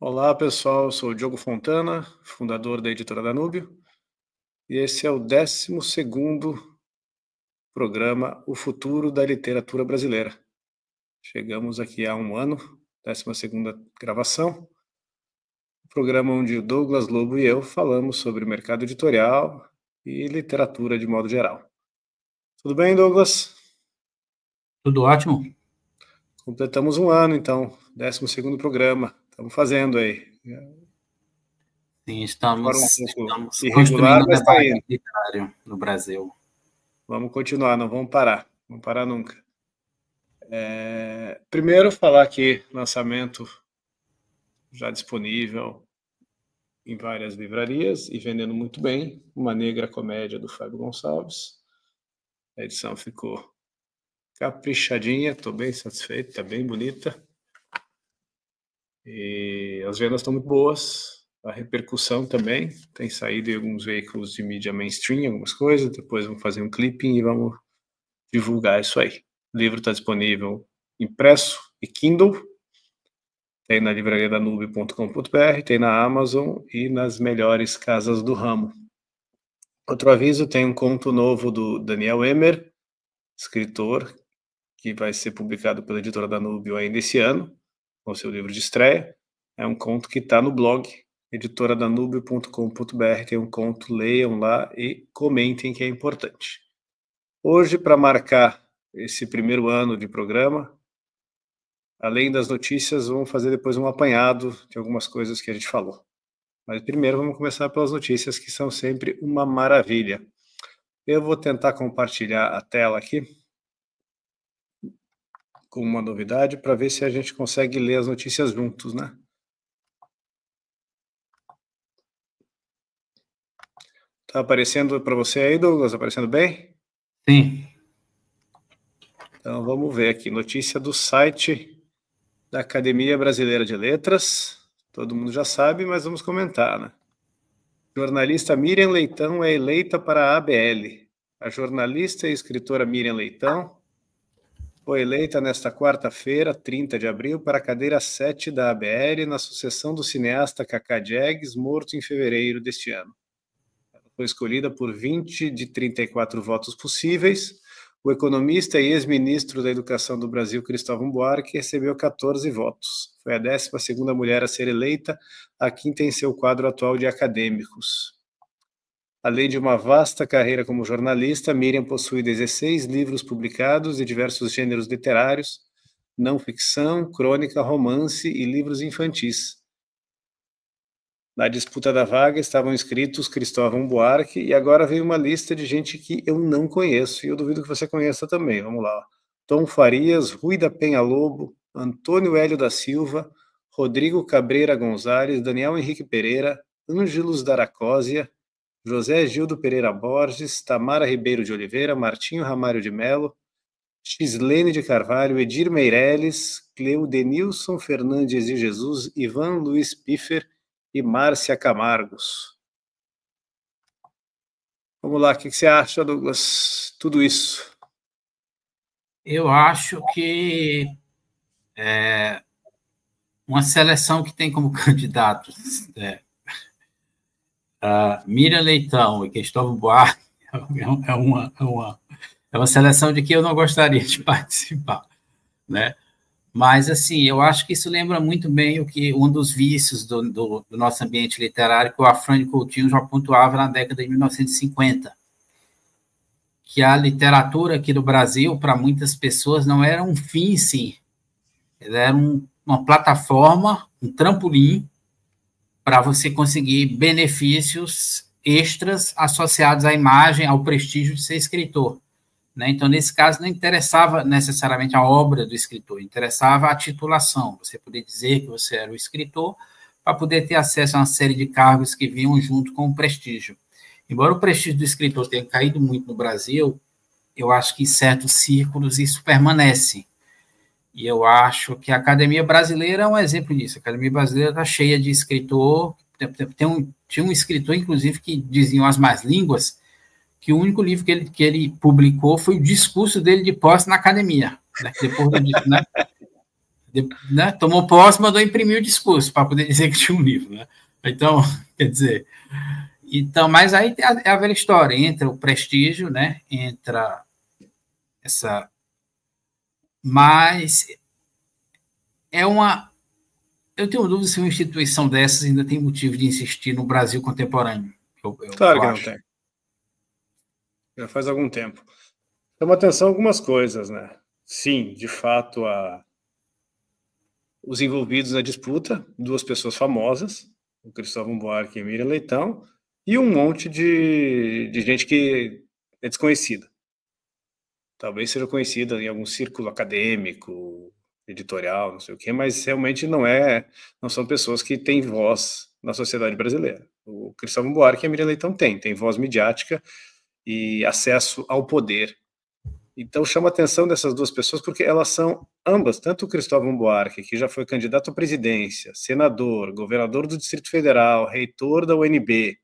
Olá, pessoal. Eu sou o Diogo Fontana, fundador da Editora Danúbio, e esse é o 12º programa O Futuro da Literatura Brasileira. Chegamos aqui há um ano, 12ª gravação, programa onde o Douglas Lobo e eu falamos sobre mercado editorial e literatura de modo geral. Tudo bem, Douglas? Tudo ótimo. Completamos um ano, então, 12º programa. Estamos fazendo aí. Sim, Agora um estamos pouco irregular, construindo um mas está debate indo. literário no Brasil. Vamos continuar, não vamos parar. Não vamos parar nunca. Primeiro, falar que lançamento já disponível em várias livrarias e vendendo muito bem, Uma Negra Comédia, do Fábio Gonçalves. A edição ficou caprichadinha, estou bem satisfeito, está bem bonita. E as vendas estão muito boas, a repercussão também, tem saído em alguns veículos de mídia mainstream, algumas coisas, depois vamos fazer um clipping e vamos divulgar isso aí. O livro está disponível impresso e Kindle, tem na livraria danube.com.br, tem na Amazon e nas melhores casas do ramo. Outro aviso, tem um conto novo do Daniel Emer, escritor, que vai ser publicado pela editora Danúbio ainda esse ano, com seu livro de estreia. É um conto que está no blog, editoradanubio.com.br, tem um conto, leiam lá e comentem, que é importante. Hoje, para marcar esse primeiro ano de programa, além das notícias, vamos fazer depois um apanhado de algumas coisas que a gente falou. Mas primeiro vamos começar pelas notícias, que são sempre uma maravilha. Eu vou tentar compartilhar a tela aqui com uma novidade para ver se a gente consegue ler as notícias juntos, né? Tá aparecendo para você aí, Douglas? Aparecendo bem? Sim. Então vamos ver aqui, notícia do site da Academia Brasileira de Letras. Todo mundo já sabe, mas vamos comentar, né? Jornalista Miriam Leitão é eleita para a ABL. A jornalista e escritora Miriam Leitão foi eleita nesta quarta-feira, 30 de abril, para a cadeira 7 da ABL, na sucessão do cineasta Cacá Diegues, morto em fevereiro deste ano. Ela foi escolhida por 20 de 34 votos possíveis. O economista e ex-ministro da Educação do Brasil, Cristóvão Buarque, recebeu 14 votos. Foi a 12ª mulher a ser eleita, a quinta em seu quadro atual de acadêmicos. Além de uma vasta carreira como jornalista, Miriam possui 16 livros publicados de diversos gêneros literários, não ficção, crônica, romance e livros infantis. Na disputa da vaga estavam inscritos Cristóvão Buarque, e agora vem uma lista de gente que eu não conheço, e eu duvido que você conheça também. Vamos lá. Tom Farias, Rui da Penha Lobo, Antônio Hélio da Silva, Rodrigo Cabreira Gonzalez, Daniel Henrique Pereira, Ângelos Daracósia, José Gildo Pereira Borges, Tamara Ribeiro de Oliveira, Martinho Ramário de Melo, Xislene de Carvalho, Edir Meirelles, Cleudenilson Fernandes de Jesus, Ivan Luiz Piffer e Márcia Camargos. Vamos lá, o que você acha, Douglas? Tudo isso. Eu acho que uma seleção que tem como candidatos Miriam Leitão e Cristóvão Buarque é uma seleção de que eu não gostaria de participar, né? Mas, assim, eu acho que isso lembra muito bem um dos vícios do nosso ambiente literário, que o Afrânio Coutinho já pontuava na década de 1950, que a literatura aqui no Brasil, para muitas pessoas, não era um fim em si, ela era uma plataforma, um trampolim, para você conseguir benefícios extras associados à imagem, ao prestígio de ser escritor. Então, nesse caso, não interessava necessariamente a obra do escritor, interessava a titulação, você poder dizer que você era o escritor, para poder ter acesso a uma série de cargos que vinham junto com o prestígio. Embora o prestígio do escritor tenha caído muito no Brasil, eu acho que em certos círculos isso permanece. E eu acho que a Academia Brasileira é um exemplo disso. A Academia Brasileira está cheia de escritor. Tinha um escritor, inclusive, que diziam as más línguas, que o único livro que ele publicou foi o discurso dele de posse na academia, né? Depois do, né? né, tomou posse, mandou imprimir o discurso para poder dizer que tinha um livro, né? Então, quer dizer, então, mas aí é a velha história, entra o prestígio, né? Entra essa, mas é uma, eu tenho dúvida se uma instituição dessas ainda tem motivo de insistir no Brasil contemporâneo. Claro que não tem. Já faz algum tempo. Chama atenção algumas coisas, né? Sim, de fato, os envolvidos na disputa, 2 pessoas famosas, o Cristóvão Buarque e a Miriam Leitão, e um monte de gente que é desconhecida. Talvez seja conhecida em algum círculo acadêmico, editorial, não sei o quê, mas realmente não são pessoas que têm voz na sociedade brasileira. O Cristóvão Buarque e a Miriam Leitão têm voz midiática e acesso ao poder. Então chama a atenção dessas 2 pessoas porque elas são ambas, tanto o Cristóvão Buarque, que já foi candidato à presidência, senador, governador do Distrito Federal, reitor da UNB,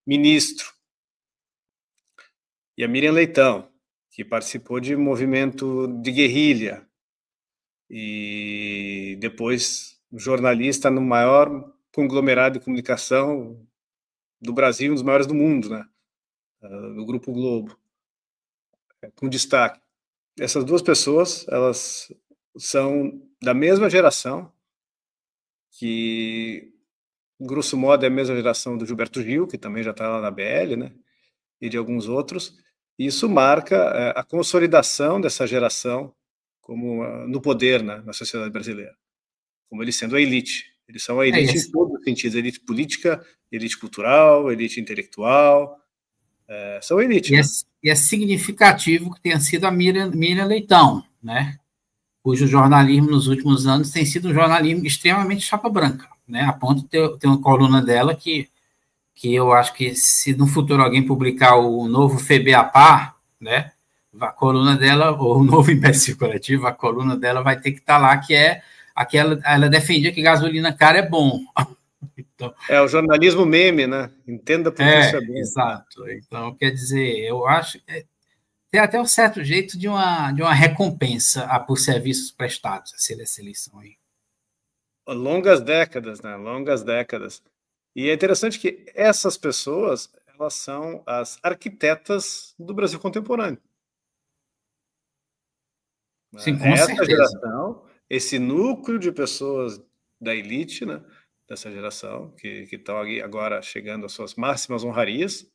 ministro, e a Miriam Leitão, que participou de movimento de guerrilha e depois jornalista no maior conglomerado de comunicação do Brasil, um dos maiores do mundo, né? Do Grupo Globo, com destaque. Essas 2 pessoas, elas são da mesma geração, que, grosso modo, é a mesma geração do Gilberto Gil, que também já está lá na BL, né? E de alguns outros. E isso marca a consolidação dessa geração como no poder, né, na sociedade brasileira, como eles sendo a elite. Eles são a elite em todos os sentidos, elite política, elite cultural, elite intelectual, são a elite. E é significativo que tenha sido a Miriam Leitão, né, cujo jornalismo nos últimos anos tem sido um jornalismo extremamente chapa branca, né, a ponto de ter uma coluna dela que eu acho que se no futuro alguém publicar o novo FEBEAPA, né, a coluna dela, ou o novo imbecil coletivo, a coluna dela vai ter que estar lá, que é aquela, ela defendia que gasolina cara é bom. Então, o jornalismo meme, né? Entenda por que isso é bom. Exato. Então, quer dizer, eu acho que tem até um certo jeito de uma recompensa por serviços prestados, essa eleição aí. Longas décadas, né? Longas décadas. E é interessante que essas pessoas, elas são as arquitetas do Brasil contemporâneo. Sim, com certeza. Geração, esse núcleo de pessoas da elite, né, dessa geração, que estão agora chegando às suas máximas honrarias,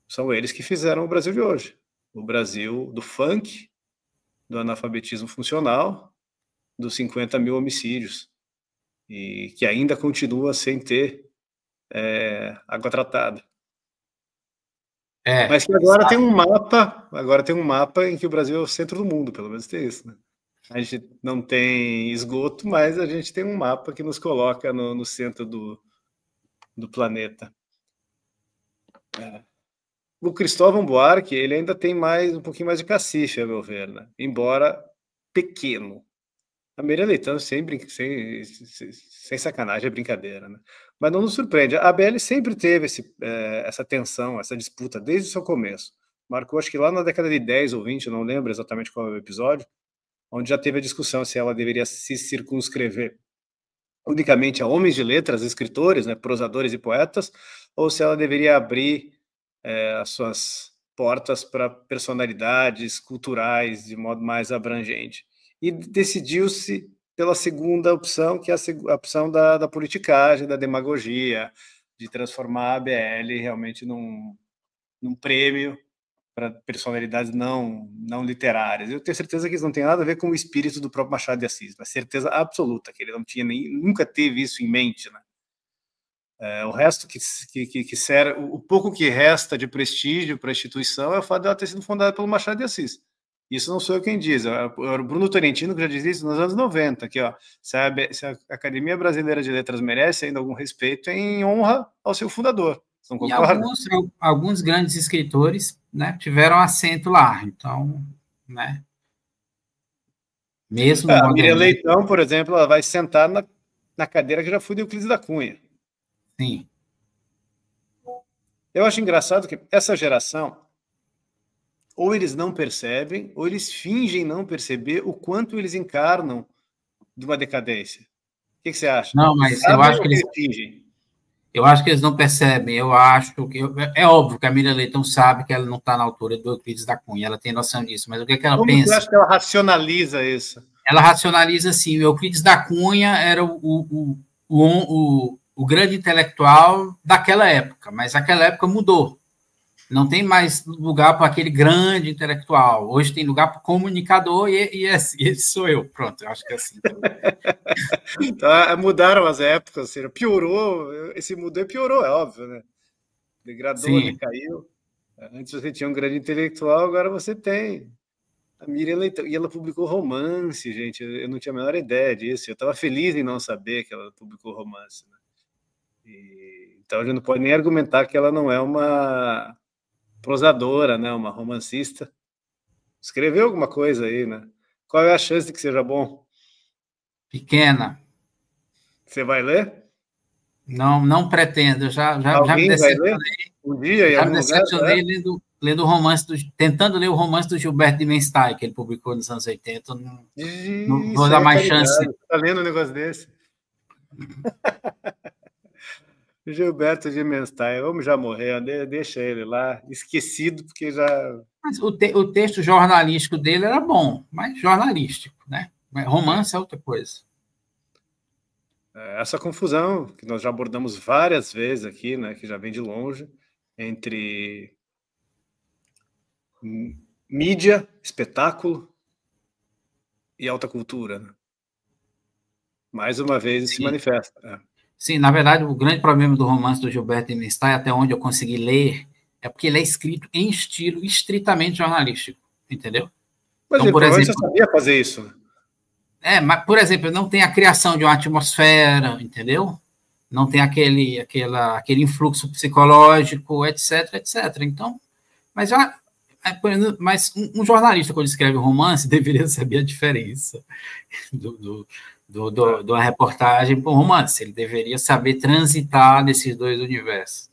são eles que fizeram o Brasil de hoje. O Brasil do funk, do analfabetismo funcional, dos 50 mil homicídios, e que ainda continua sem ter água tratada. Mas que agora tem um mapa em que o Brasil é o centro do mundo, pelo menos tem isso, né? A gente não tem esgoto, mas a gente tem um mapa que nos coloca no centro do planeta. O Cristóvão Buarque, ele ainda tem um pouquinho mais de cacife, a meu ver, né? Embora pequeno. A Miriam Leitão, sem sacanagem, é brincadeira, né? Mas não nos surpreende. A ABL sempre teve essa tensão, essa disputa, desde o seu começo. Marcou, acho que lá na década de 10 ou 20, eu não lembro exatamente qual é o episódio, onde já teve a discussão se ela deveria se circunscrever unicamente a homens de letras, escritores, né, prosadores e poetas, ou se ela deveria abrir as suas portas para personalidades culturais de modo mais abrangente. E decidiu-se pela segunda opção, que é a opção da politicagem, da demagogia, de transformar a ABL realmente num prêmio para personalidades não literárias. Eu tenho certeza que isso não tem nada a ver com o espírito do próprio Machado de Assis, mas certeza absoluta que ele não tinha nunca teve isso em mente, né? O resto que serve, o pouco que resta de prestígio para a instituição é o fato de ela ter sido fundada pelo Machado de Assis. Isso não sou eu quem diz, é o Bruno Torrentino que já dizia isso nos anos 90, aqui, ó, se a Academia Brasileira de Letras merece ainda algum respeito, é em honra ao seu fundador. Não concorda? E alguns grandes escritores, né, tiveram assento lá, então, né, mesmo... A Miriam Leitão, por exemplo, ela vai sentar na cadeira que já foi de Euclides da Cunha. Sim. Eu acho engraçado que essa geração, ou eles não percebem, ou eles fingem não perceber o quanto eles encarnam de uma decadência? O que você acha? Não, mas eu acho que eles fingem? Eu acho que eles não percebem. Eu acho que é óbvio que a Miriam Leitão sabe que ela não está na altura do Euclides da Cunha, ela tem noção disso, mas o que é que ela pensa? Como você acha que ela racionaliza isso? Ela racionaliza assim: o Euclides da Cunha era o grande intelectual daquela época, mas aquela época mudou. Não tem mais lugar para aquele grande intelectual. Hoje tem lugar para o comunicador e esse sou eu. Pronto, eu acho que é assim. Então, mudaram as épocas, ou seja, piorou. Esse mudou e piorou, é óbvio, né? Degradou, decaiu. Antes você tinha um grande intelectual, agora você tem a Miriam Leitão. E ela publicou romance, gente. Eu não tinha a menor ideia disso. Eu estava feliz em não saber que ela publicou romance. Né? Então a gente não pode nem argumentar que ela não é uma prosadora, né? Uma romancista. Escreveu alguma coisa aí, né? Qual é a chance de que seja bom? Pequena. Você vai ler? Não pretendo. Já me decepcionei. Um dia, já me decepcionei lendo o romance, tentando ler o romance do Gilberto de Menstein, que ele publicou nos anos 80. Não vou dar mais chance. Está lendo um negócio desse? Gilberto de Menstein, vamos já morrer, deixa ele lá, esquecido, porque já... Mas o texto jornalístico dele era bom, mas jornalístico, né? Romance é outra coisa. Essa confusão que nós já abordamos várias vezes aqui, né, que já vem de longe, entre mídia, espetáculo e alta cultura. Né? Mais uma vez isso se manifesta. Sim, na verdade, o grande problema do romance do Gilberto de Menstein, até onde eu consegui ler, é porque ele é escrito em estilo estritamente jornalístico, entendeu? Mas então, por exemplo, você sabia fazer isso. Mas, por exemplo, não tem a criação de uma atmosfera, entendeu? Não tem aquele influxo psicológico, etc, etc. Então, mas um jornalista, quando escreve um romance, deveria saber a diferença de uma reportagem para um romance. Ele deveria saber transitar nesses dois universos.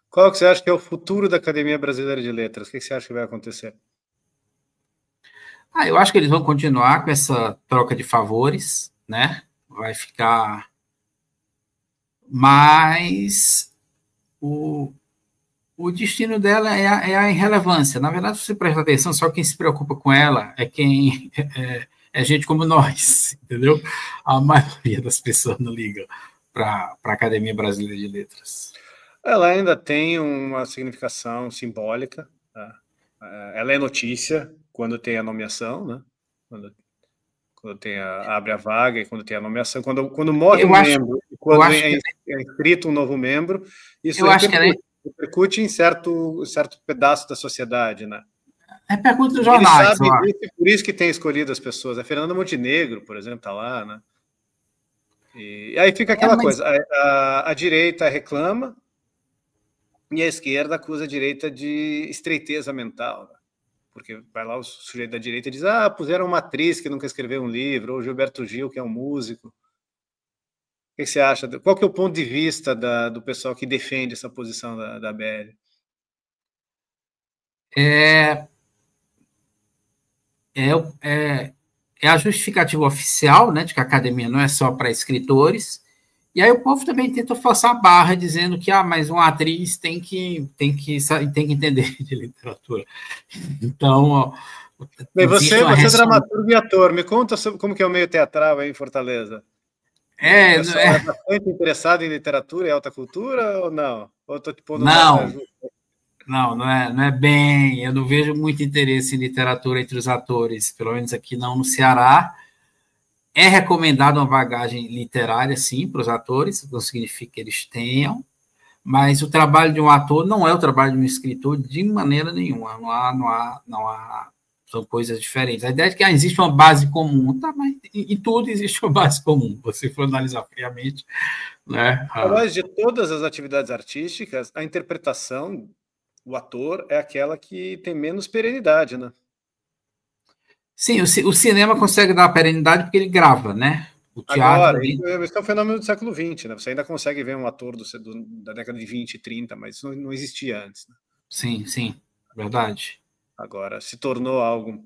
Qual que você acha que é o futuro da Academia Brasileira de Letras? O que você acha que vai acontecer? Eu acho que eles vão continuar com essa troca de favores, né? Vai ficar... Mas o destino dela é a irrelevância. Na verdade, se você prestar atenção, só quem se preocupa com ela é quem... É gente como nós, entendeu? A maioria das pessoas não liga para a Academia Brasileira de Letras. Ela ainda tem uma significação simbólica. Tá? Ela é notícia quando tem a nomeação, né? Quando abre a vaga e quando tem a nomeação, quando morre um membro, quando é inscrito um novo membro, isso repercute em certo pedaço da sociedade, né? Repercute nos jornais. Ele sabe disso, por isso que tem escolhido as pessoas. A Fernanda Montenegro, por exemplo, está lá, né? E aí fica aquela coisa, a direita reclama e a esquerda acusa a direita de estreiteza mental, né? Porque vai lá o sujeito da direita e diz, puseram uma atriz que nunca escreveu um livro, ou Gilberto Gil, que é um músico. O que você acha? Qual que é o ponto de vista do pessoal que defende essa posição da BL? É a justificativa oficial, né, de que a academia não é só para escritores, e aí o povo também tenta forçar a barra, dizendo que mas uma atriz tem que entender de literatura. Então... Bem, você é dramaturgo e ator, me conta sobre como que é o meio teatral aí em Fortaleza. É bastante interessado em literatura e alta cultura ou não? Ou estou te pondo não é bem. Eu não vejo muito interesse em literatura entre os atores, pelo menos aqui não no Ceará. É recomendado uma bagagem literária, sim, para os atores, não significa que eles tenham, mas o trabalho de um ator não é o trabalho de um escritor de maneira nenhuma. Não há são coisas diferentes. A ideia é que existe uma base comum, tá? Mas em tudo existe uma base comum, você for analisar friamente. Né? Mas de todas as atividades artísticas, a interpretação, o ator, é aquela que tem menos perenidade, né? Sim, o cinema consegue dar perenidade porque ele grava, né? O teatro... Agora, esse é um fenômeno do século XX, né? Você ainda consegue ver um ator da década de 20 e 30, mas isso não existia antes. Né? Sim, verdade. Agora, se tornou algo...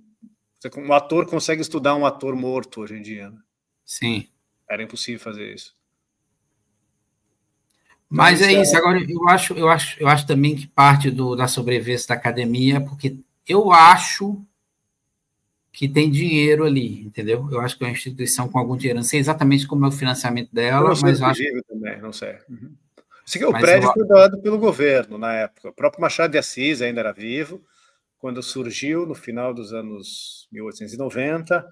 Um ator consegue estudar um ator morto hoje em dia, né? Sim. Era impossível fazer isso. Mas é isso. Agora, eu acho também que parte da sobrevivência da academia, porque eu acho que tem dinheiro ali, entendeu? Eu acho que é uma instituição com algum dinheiro. Não sei exatamente como é o financiamento Eu não dela, sei mas do eu que acho. vive também, não sei. Uhum. Sei que o Mas eu, prédio foi doado pelo governo na época. O próprio Machado de Assis ainda era vivo. Quando surgiu, no final dos anos 1890,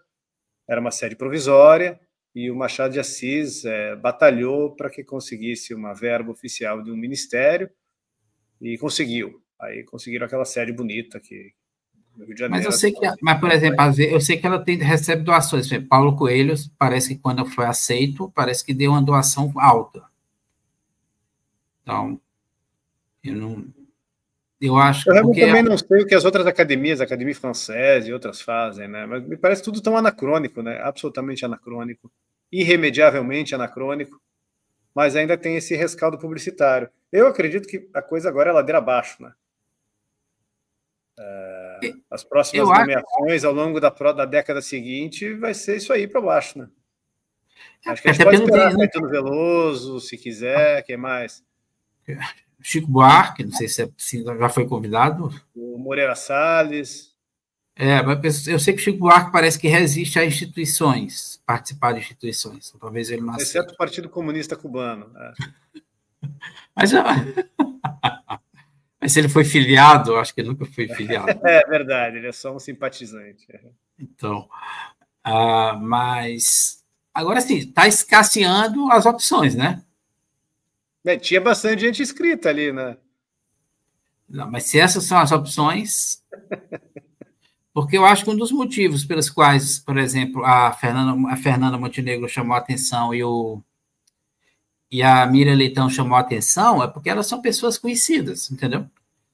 era uma sede provisória, e o Machado de Assis batalhou para que conseguisse uma verba oficial de um ministério, e conseguiu. Aí conseguiram aquela sede bonita que no Rio de mas eu Janeiro. sei que, mas, por exemplo, às vezes, eu sei que ela recebe doações. Por exemplo, Paulo Coelho, parece que quando foi aceito, parece que deu uma doação alta. Então, eu não, eu acho Eu que realmente porque também não sei o que as outras academias, a Academia Française e outras fazem, né? Mas me parece tudo tão anacrônico, né? Absolutamente anacrônico, irremediavelmente anacrônico, mas ainda tem esse rescaldo publicitário. Eu acredito que a coisa agora é ladeira abaixo, né? As próximas eu acho, nomeações ao longo da década seguinte vai ser isso aí para baixo, né? Acho que a gente até pode porque não esperar tem, não, Caetano Veloso, se quiser, quem mais? Chico Buarque, não sei se já foi convidado. O Moreira Salles. Mas eu sei que o Chico Buarque parece que resiste a instituições, participar de instituições. Então, talvez ele não Exceto aceite. o Partido Comunista Cubano. Mas, mas se ele foi filiado, eu acho que ele nunca foi filiado. É verdade, ele é só um simpatizante. Então, mas agora sim, está escasseando as opções, né? Tinha bastante gente inscrita ali, né? Não, mas se essas são as opções, porque eu acho que um dos motivos pelos quais, por exemplo, a Fernanda Montenegro chamou a atenção e a Miriam Leitão chamou a atenção é porque elas são pessoas conhecidas, entendeu?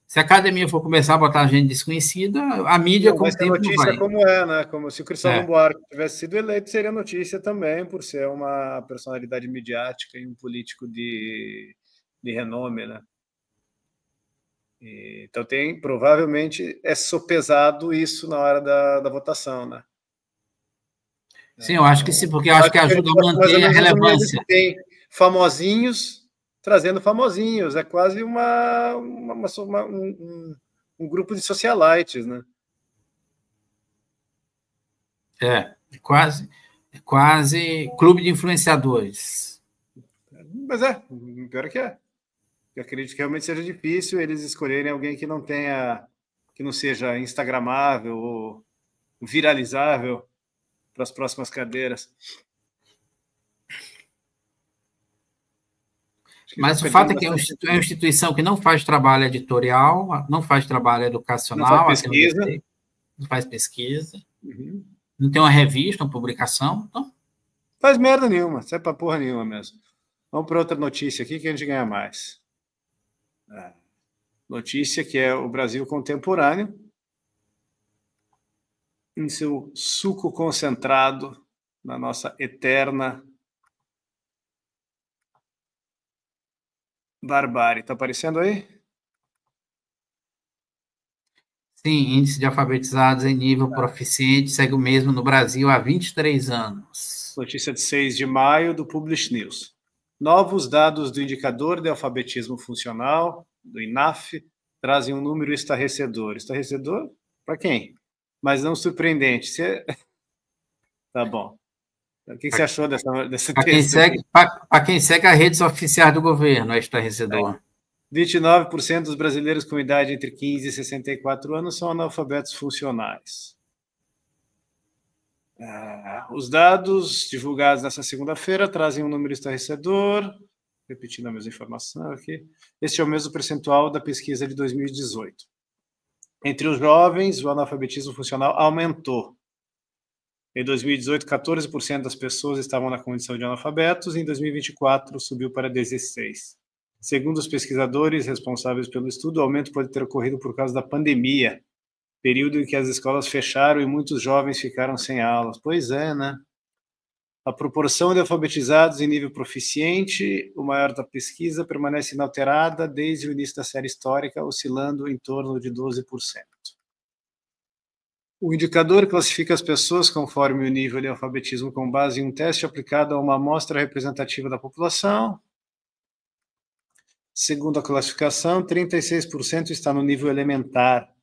Se a academia for começar a botar gente desconhecida, a mídia, Não com vai o ser tempo, não notícia vai. como é, né? Como se o Cristóvão É. Buarque tivesse sido eleito, seria notícia também, por ser uma personalidade midiática e um político de renome, né? Então provavelmente é sopesado isso na hora da votação, né? Sim, eu acho que sim, porque eu Eu acho acho que que a ajuda gente a pode mais ou manter a menos resumir isso. relevância. Tem famosinhos trazendo famosinhos. É quase um grupo de socialites, né? É quase clube de influenciadores. Mas pior é que é. Eu acredito que realmente seja difícil eles escolherem alguém que não seja instagramável ou viralizável para as próximas cadeiras. Acho que já Mas o perdemos fato é que é bastante tempo uma nisso. instituição que não faz trabalho editorial, não faz trabalho Não faz educacional aqui no pesquisa. DC, não faz pesquisa, Uhum. não tem uma revista, uma publicação. Então, Faz merda nenhuma, sai pra porra nenhuma mesmo. Vamos para outra notícia aqui que a gente ganha mais. Notícia que é o Brasil contemporâneo, em seu suco concentrado, na nossa eterna barbárie. Está aparecendo aí? sim, índice de alfabetizados em nível proficiente segue o mesmo no Brasil há 23 anos. Notícia de 6 de maio do Publish News. Novos dados do Indicador de Alfabetismo Funcional, do INAF, trazem um número estarrecedor. Estarrecedor para quem? Mas não surpreendente. Tá bom. O que você achou desse texto aqui? Para quem segue as redes oficiais do governo, é estarrecedor. 29% dos brasileiros com idade entre 15 e 64 anos são analfabetos funcionais. Os dados divulgados nessa segunda-feira trazem um número estarrecedor, repetindo a mesma informação aqui. Este é o mesmo percentual da pesquisa de 2018. Entre os jovens, o analfabetismo funcional aumentou. Em 2018, 14% das pessoas estavam na condição de analfabetos, e em 2024 subiu para 16%. Segundo os pesquisadores responsáveis pelo estudo, o aumento pode ter ocorrido por causa da pandemia, período em que as escolas fecharam e muitos jovens ficaram sem aulas. Pois é, né? A proporção de alfabetizados em nível proficiente, o maior da pesquisa, permanece inalterada desde o início da série histórica, oscilando em torno de 12%. O indicador classifica as pessoas conforme o nível de alfabetismo com base em um teste aplicado a uma amostra representativa da população. Segundo a classificação, 36% está no nível elementar,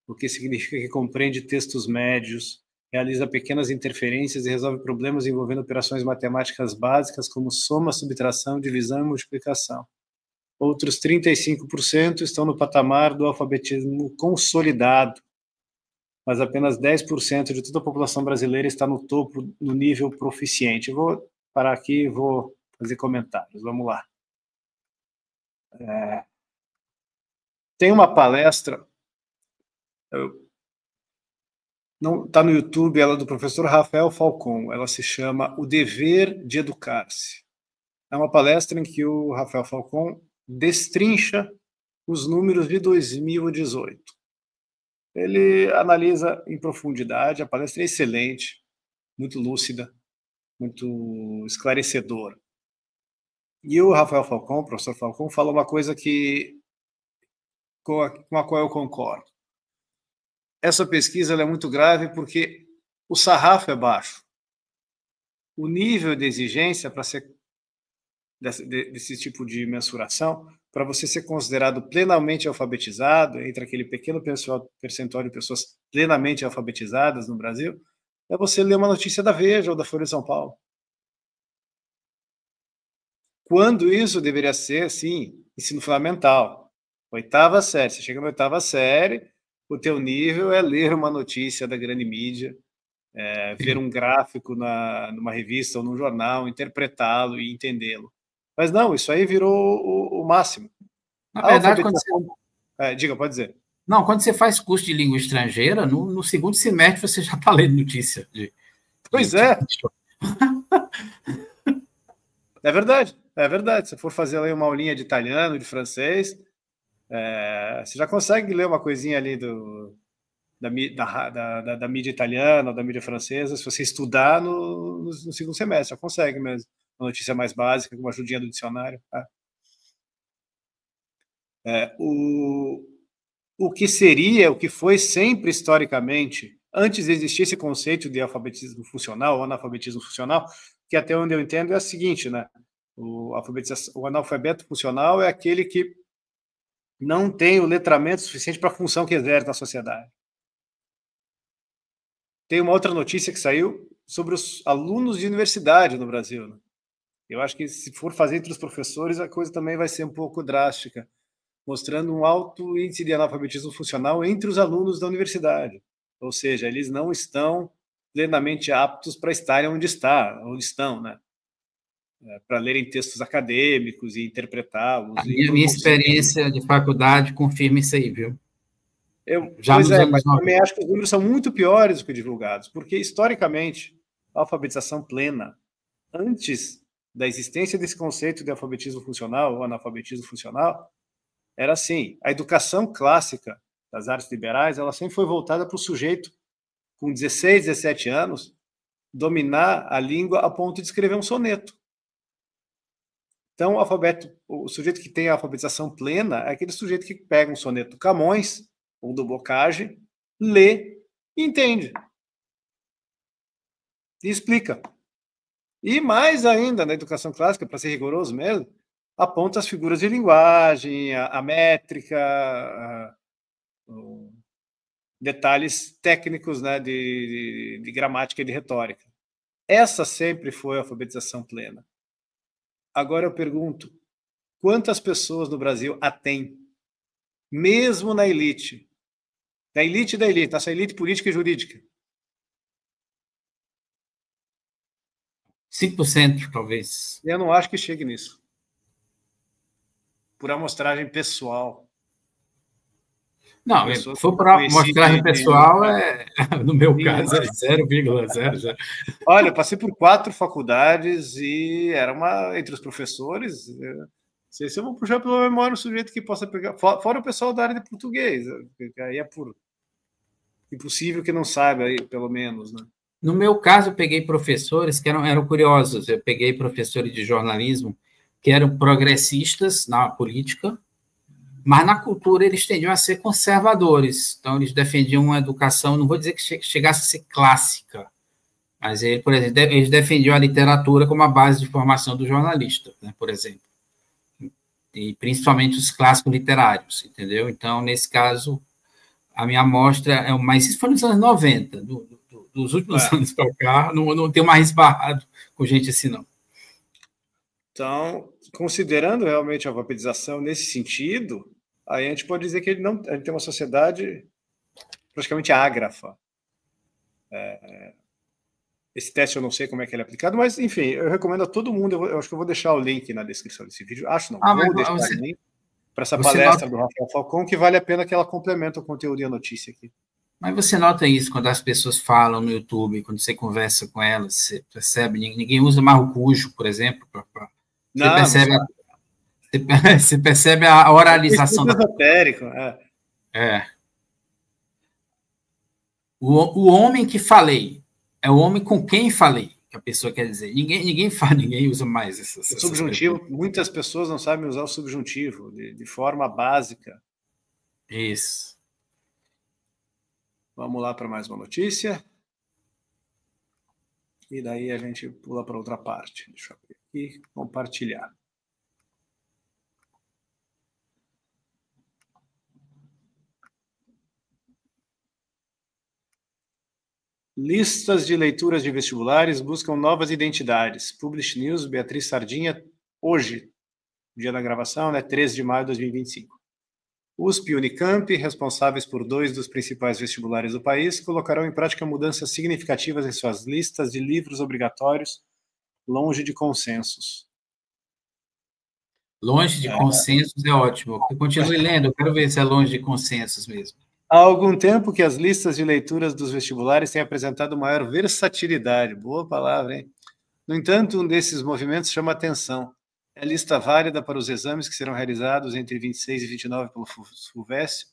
o que significa que compreende textos médios, realiza pequenas interferências e resolve problemas envolvendo operações matemáticas básicas como soma, subtração, divisão e multiplicação. Outros 35% estão no patamar do alfabetismo consolidado, mas apenas 10% de toda a população brasileira está no topo, no nível proficiente. Eu vou parar aqui e vou fazer comentários. Vamos lá. Tem uma palestra, não está no YouTube, ela é do professor Rafael Falcon, ela se chama O Dever de Educar-se. É uma palestra em que o Rafael Falcon destrincha os números de 2018. Ele analisa em profundidade, a palestra é excelente, muito lúcida, muito esclarecedora. E o Rafael Falcon, o professor Falcon, fala uma coisa com a qual eu concordo. Essa pesquisa é muito grave porque o sarrafo é baixo. O nível de exigência para ser desse tipo de mensuração, para você ser considerado plenamente alfabetizado, entre aquele pequeno percentual de pessoas plenamente alfabetizadas no Brasil, é você ler uma notícia da Veja ou da Folha de São Paulo. Quando isso deveria ser, sim, ensino fundamental. 8ª série. Você chega na 8ª série, o teu nível é ler uma notícia da grande mídia, ver um gráfico numa revista ou num jornal, interpretá-lo e entendê-lo. Mas não, isso aí virou o máximo. Na verdade, quando você... diga, pode dizer. Não, quando você faz curso de língua estrangeira, no segundo semestre você já está lendo notícia. Pois é. É verdade, é verdade. Se for fazer ali uma aulinha de italiano, de francês, você já consegue ler uma coisinha ali da mídia italiana, da mídia francesa, se você estudar no segundo semestre, já consegue mesmo. Uma notícia mais básica, com uma ajudinha do dicionário. Tá? O que foi sempre historicamente, antes de existir esse conceito de alfabetismo funcional ou analfabetismo funcional, que até onde eu entendo é o seguinte, né? O analfabeto funcional é aquele que não tem o letramento suficiente para a função que exerce na sociedade. Tem uma outra notícia que saiu sobre os alunos de universidade no Brasil. Né? Eu acho que se for fazer entre os professores, a coisa também vai ser um pouco drástica, mostrando um alto índice de analfabetismo funcional entre os alunos da universidade. Ou seja, eles não estão plenamente aptos para estarem onde estão, né? Para lerem textos acadêmicos e interpretá-los. A minha experiência de faculdade confirma isso aí, viu? Mas também acho que os números são muito piores do que divulgados, porque, historicamente, a alfabetização plena, antes da existência desse conceito de alfabetismo funcional ou analfabetismo funcional, era assim, a educação clássica das artes liberais, ela sempre foi voltada para o sujeito com 16, 17 anos, dominar a língua a ponto de escrever um soneto. Então, o sujeito que tem a alfabetização plena é aquele sujeito que pega um soneto do Camões ou do Bocage, lê e entende. E explica. E mais ainda, na educação clássica, para ser rigoroso mesmo, aponta as figuras de linguagem, a métrica, detalhes técnicos, né, de gramática e de retórica. Essa sempre foi a alfabetização plena. Agora eu pergunto, quantas pessoas no Brasil a têm? Mesmo na elite. Da elite da elite, essa elite política e jurídica. 5%, talvez. Eu não acho que chegue nisso. Por amostragem pessoal. Não, se for por amostragem pessoal, no meu caso, é 0,00. Olha, eu passei por 4 faculdades e era entre os professores, não sei se eu vou puxar pela memória um sujeito que possa pegar, fora o pessoal da área de português, aí é impossível que não saiba, aí, pelo menos, né? No meu caso, eu peguei professores que eram curiosos, eu peguei professores de jornalismo que eram progressistas na política, Mas na cultura eles tendiam a ser conservadores, então eles defendiam uma educação, não vou dizer que chegasse a ser clássica, mas ele, por exemplo, eles defendiam a literatura como a base de formação do jornalista, né, por exemplo, e principalmente os clássicos literários, entendeu? Então, nesse caso, a minha amostra é mas isso foi nos anos 90, dos últimos anos para cá, não tenho mais esbarrado com gente assim, não. Então, considerando realmente a alfabetização nesse sentido, aí a gente pode dizer que a gente tem uma sociedade praticamente ágrafa. Esse teste eu não sei como é que ele é aplicado, mas, enfim, eu recomendo a todo mundo, eu acho que eu vou deixar o link na descrição desse vídeo, vou deixar o link para essa palestra do Rafael Falcão, que vale a pena que ela complementa o conteúdo e a notícia aqui. Mas você nota isso quando as pessoas falam no YouTube, quando você conversa com elas, você percebe, ninguém usa mais o cujo, por exemplo, você percebe a oralização. É esotérico, O homem que falei é o homem com quem falei, que a pessoa quer dizer. Ninguém usa mais essas subjuntivo. Muitas pessoas não sabem usar o subjuntivo de forma básica. Isso. Vamos lá para mais uma notícia. E daí a gente pula para outra parte. Deixa eu abrir aqui, compartilhar. Listas de leituras de vestibulares buscam novas identidades. Publish News, Beatriz Sardinha, hoje, dia da gravação, né, 13 de maio de 2025. USP e Unicamp, responsáveis por 2 dos principais vestibulares do país, colocarão em prática mudanças significativas em suas listas de livros obrigatórios, longe de consensos. Longe de consensos é ótimo. Eu continue lendo, eu quero ver se é longe de consensos mesmo. Há algum tempo que as listas de leituras dos vestibulares têm apresentado maior versatilidade. Boa palavra, hein? No entanto, um desses movimentos chama atenção. É a lista válida para os exames que serão realizados entre 26 e 29 pelo FUVEST.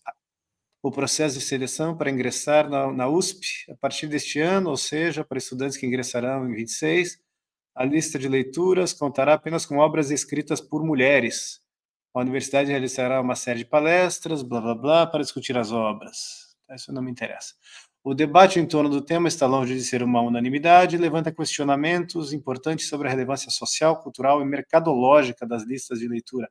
O processo de seleção para ingressar na USP, a partir deste ano, ou seja, para estudantes que ingressarão em 26, a lista de leituras contará apenas com obras escritas por mulheres. A universidade realizará uma série de palestras, blá, blá, blá, para discutir as obras. Isso não me interessa. O debate em torno do tema está longe de ser uma unanimidade e levanta questionamentos importantes sobre a relevância social, cultural e mercadológica das listas de leitura.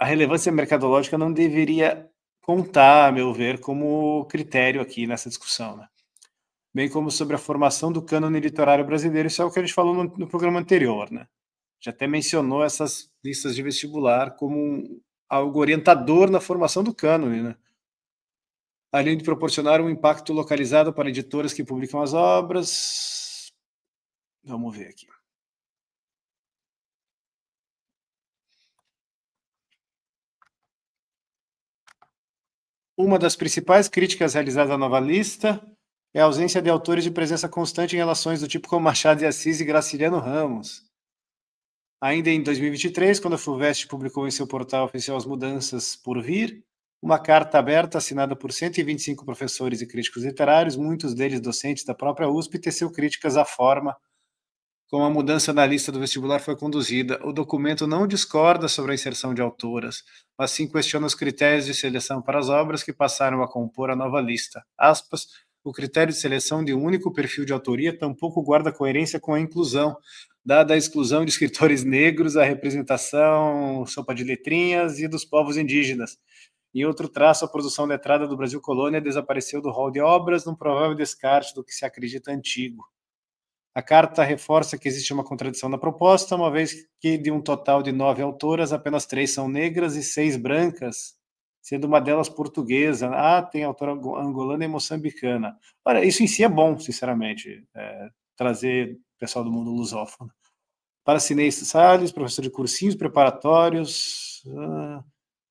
A relevância mercadológica não deveria contar, a meu ver, como critério aqui nessa discussão, né? Bem como sobre a formação do cânone literário brasileiro. Isso é o que a gente falou no programa anterior, né? Já até mencionou essas listas de vestibular como algo orientador na formação do cânone, né? Além de proporcionar um impacto localizado para editoras que publicam as obras. Vamos ver aqui. Uma das principais críticas realizadas à nova lista é a ausência de autores de presença constante em relações do tipo como Machado de Assis e Graciliano Ramos. Ainda em 2023, quando a FUVEST publicou em seu portal oficial as mudanças por vir, uma carta aberta assinada por 125 professores e críticos literários, muitos deles docentes da própria USP, teceu críticas à forma como a mudança na lista do vestibular foi conduzida. O documento não discorda sobre a inserção de autoras, mas sim questiona os critérios de seleção para as obras que passaram a compor a nova lista. Aspas, o critério de seleção de um único perfil de autoria tampouco guarda coerência com a inclusão, dada a exclusão de escritores negros, a representação, sopa de letrinhas e dos povos indígenas. Em outro traço, a produção letrada do Brasil Colônia desapareceu do rol de obras, num provável descarte do que se acredita antigo. A carta reforça que existe uma contradição na proposta, uma vez que de um total de 9 autoras, apenas 3 são negras e 6 brancas, sendo uma delas portuguesa. Tem autora angolana e moçambicana. Olha, isso em si é bom, sinceramente, trazer o pessoal do mundo lusófono. Para Sinei Salles, professor de cursinhos preparatórios,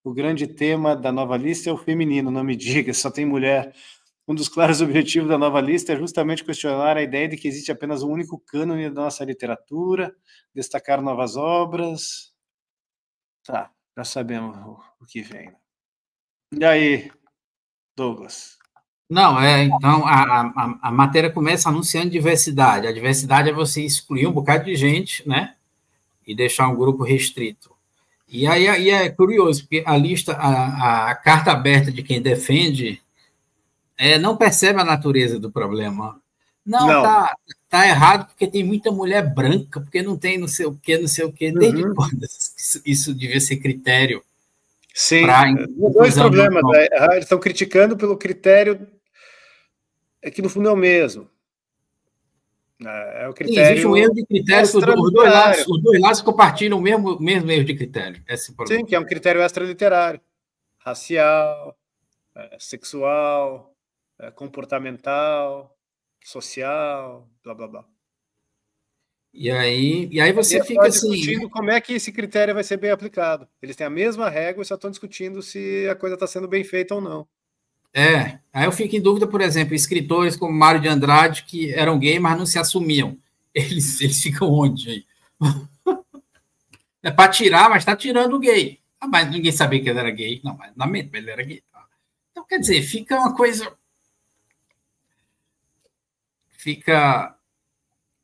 o grande tema da nova lista é o feminino, não me diga, só tem mulher. Um dos claros objetivos da nova lista é justamente questionar a ideia de que existe apenas um único cânone da nossa literatura, destacar novas obras. Tá, já sabemos o que vem. E aí, Douglas? Não, então a matéria começa anunciando diversidade. A diversidade é você excluir um bocado de gente, né? E deixar um grupo restrito. E aí é curioso, porque a lista, a carta aberta de quem defende não percebe a natureza do problema. Não, Não. tá errado porque tem muita mulher branca, porque não tem não sei o quê, não sei o quê. Desde quando isso devia ser critério? Sim, dois problemas. Eles estão criticando pelo critério que, no fundo, é o mesmo. É o critério. Sim, existe um erro de critério, os dois lados compartilham o mesmo erro de critério. Sim, que é um critério extraliterário. Racial, sexual, comportamental, social, blá, blá, blá. E aí você fica assim... discutindo como é que esse critério vai ser bem aplicado. Eles têm a mesma regra e só estão discutindo se a coisa está sendo bem feita ou não. Aí eu fico em dúvida, por exemplo, escritores como Mário de Andrade, que eram gay, mas não se assumiam. Eles ficam onde aí? É para tirar, mas está tirando o gay. Mas ninguém sabia que ele era gay. Não, mas na mente ele era gay. Então, quer dizer, fica uma coisa...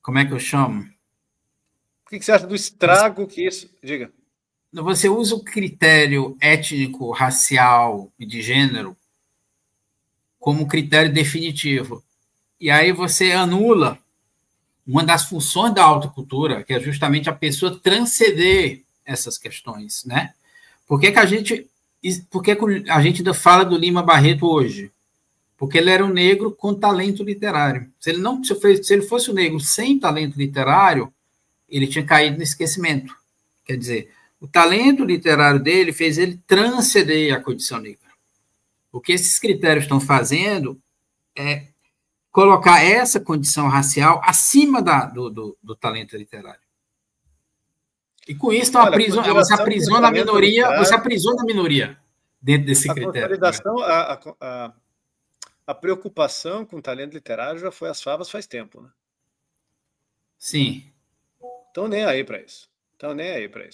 Como é que eu chamo? O que você acha do estrago que isso... Diga. Você usa o critério étnico, racial e de gênero como critério definitivo. E aí você anula uma das funções da autocultura, que é justamente a pessoa transcender essas questões, né? Por que a gente ainda fala do Lima Barreto hoje? Porque ele era um negro com talento literário. Se ele fosse um negro sem talento literário, ele tinha caído no esquecimento. Quer dizer, o talento literário dele fez ele transcender a condição negra. O que esses critérios estão fazendo é colocar essa condição racial acima do talento literário. E com isso, você aprisiona a minoria dentro desse critério. A preocupação com o talento literário já foi às favas faz tempo, né? Sim. Estão nem aí para isso.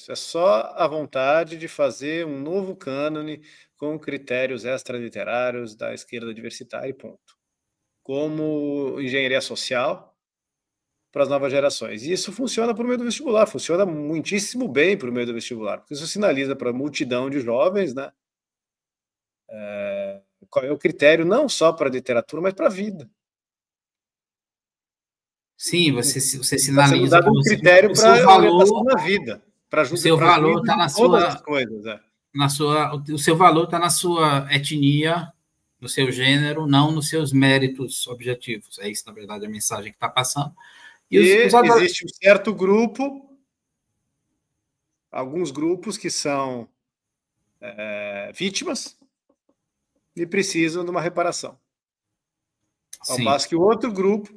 É só a vontade de fazer um novo cânone com critérios extraliterários da esquerda diversitária e ponto. Como engenharia social para as novas gerações. E isso funciona por meio do vestibular, funciona muitíssimo bem por meio do vestibular, porque isso sinaliza para a multidão de jovens, né? Qual é o critério não só para a literatura, mas para a vida. Sim, você sinaliza um critério para a orientação na vida. O seu valor está na sua coisas, o seu valor está na sua etnia, no seu gênero, não nos seus méritos objetivos. É isso, na verdade, a mensagem que está passando. Existe um certo grupo, alguns grupos que são vítimas e precisam de uma reparação. Ao passo que o outro grupo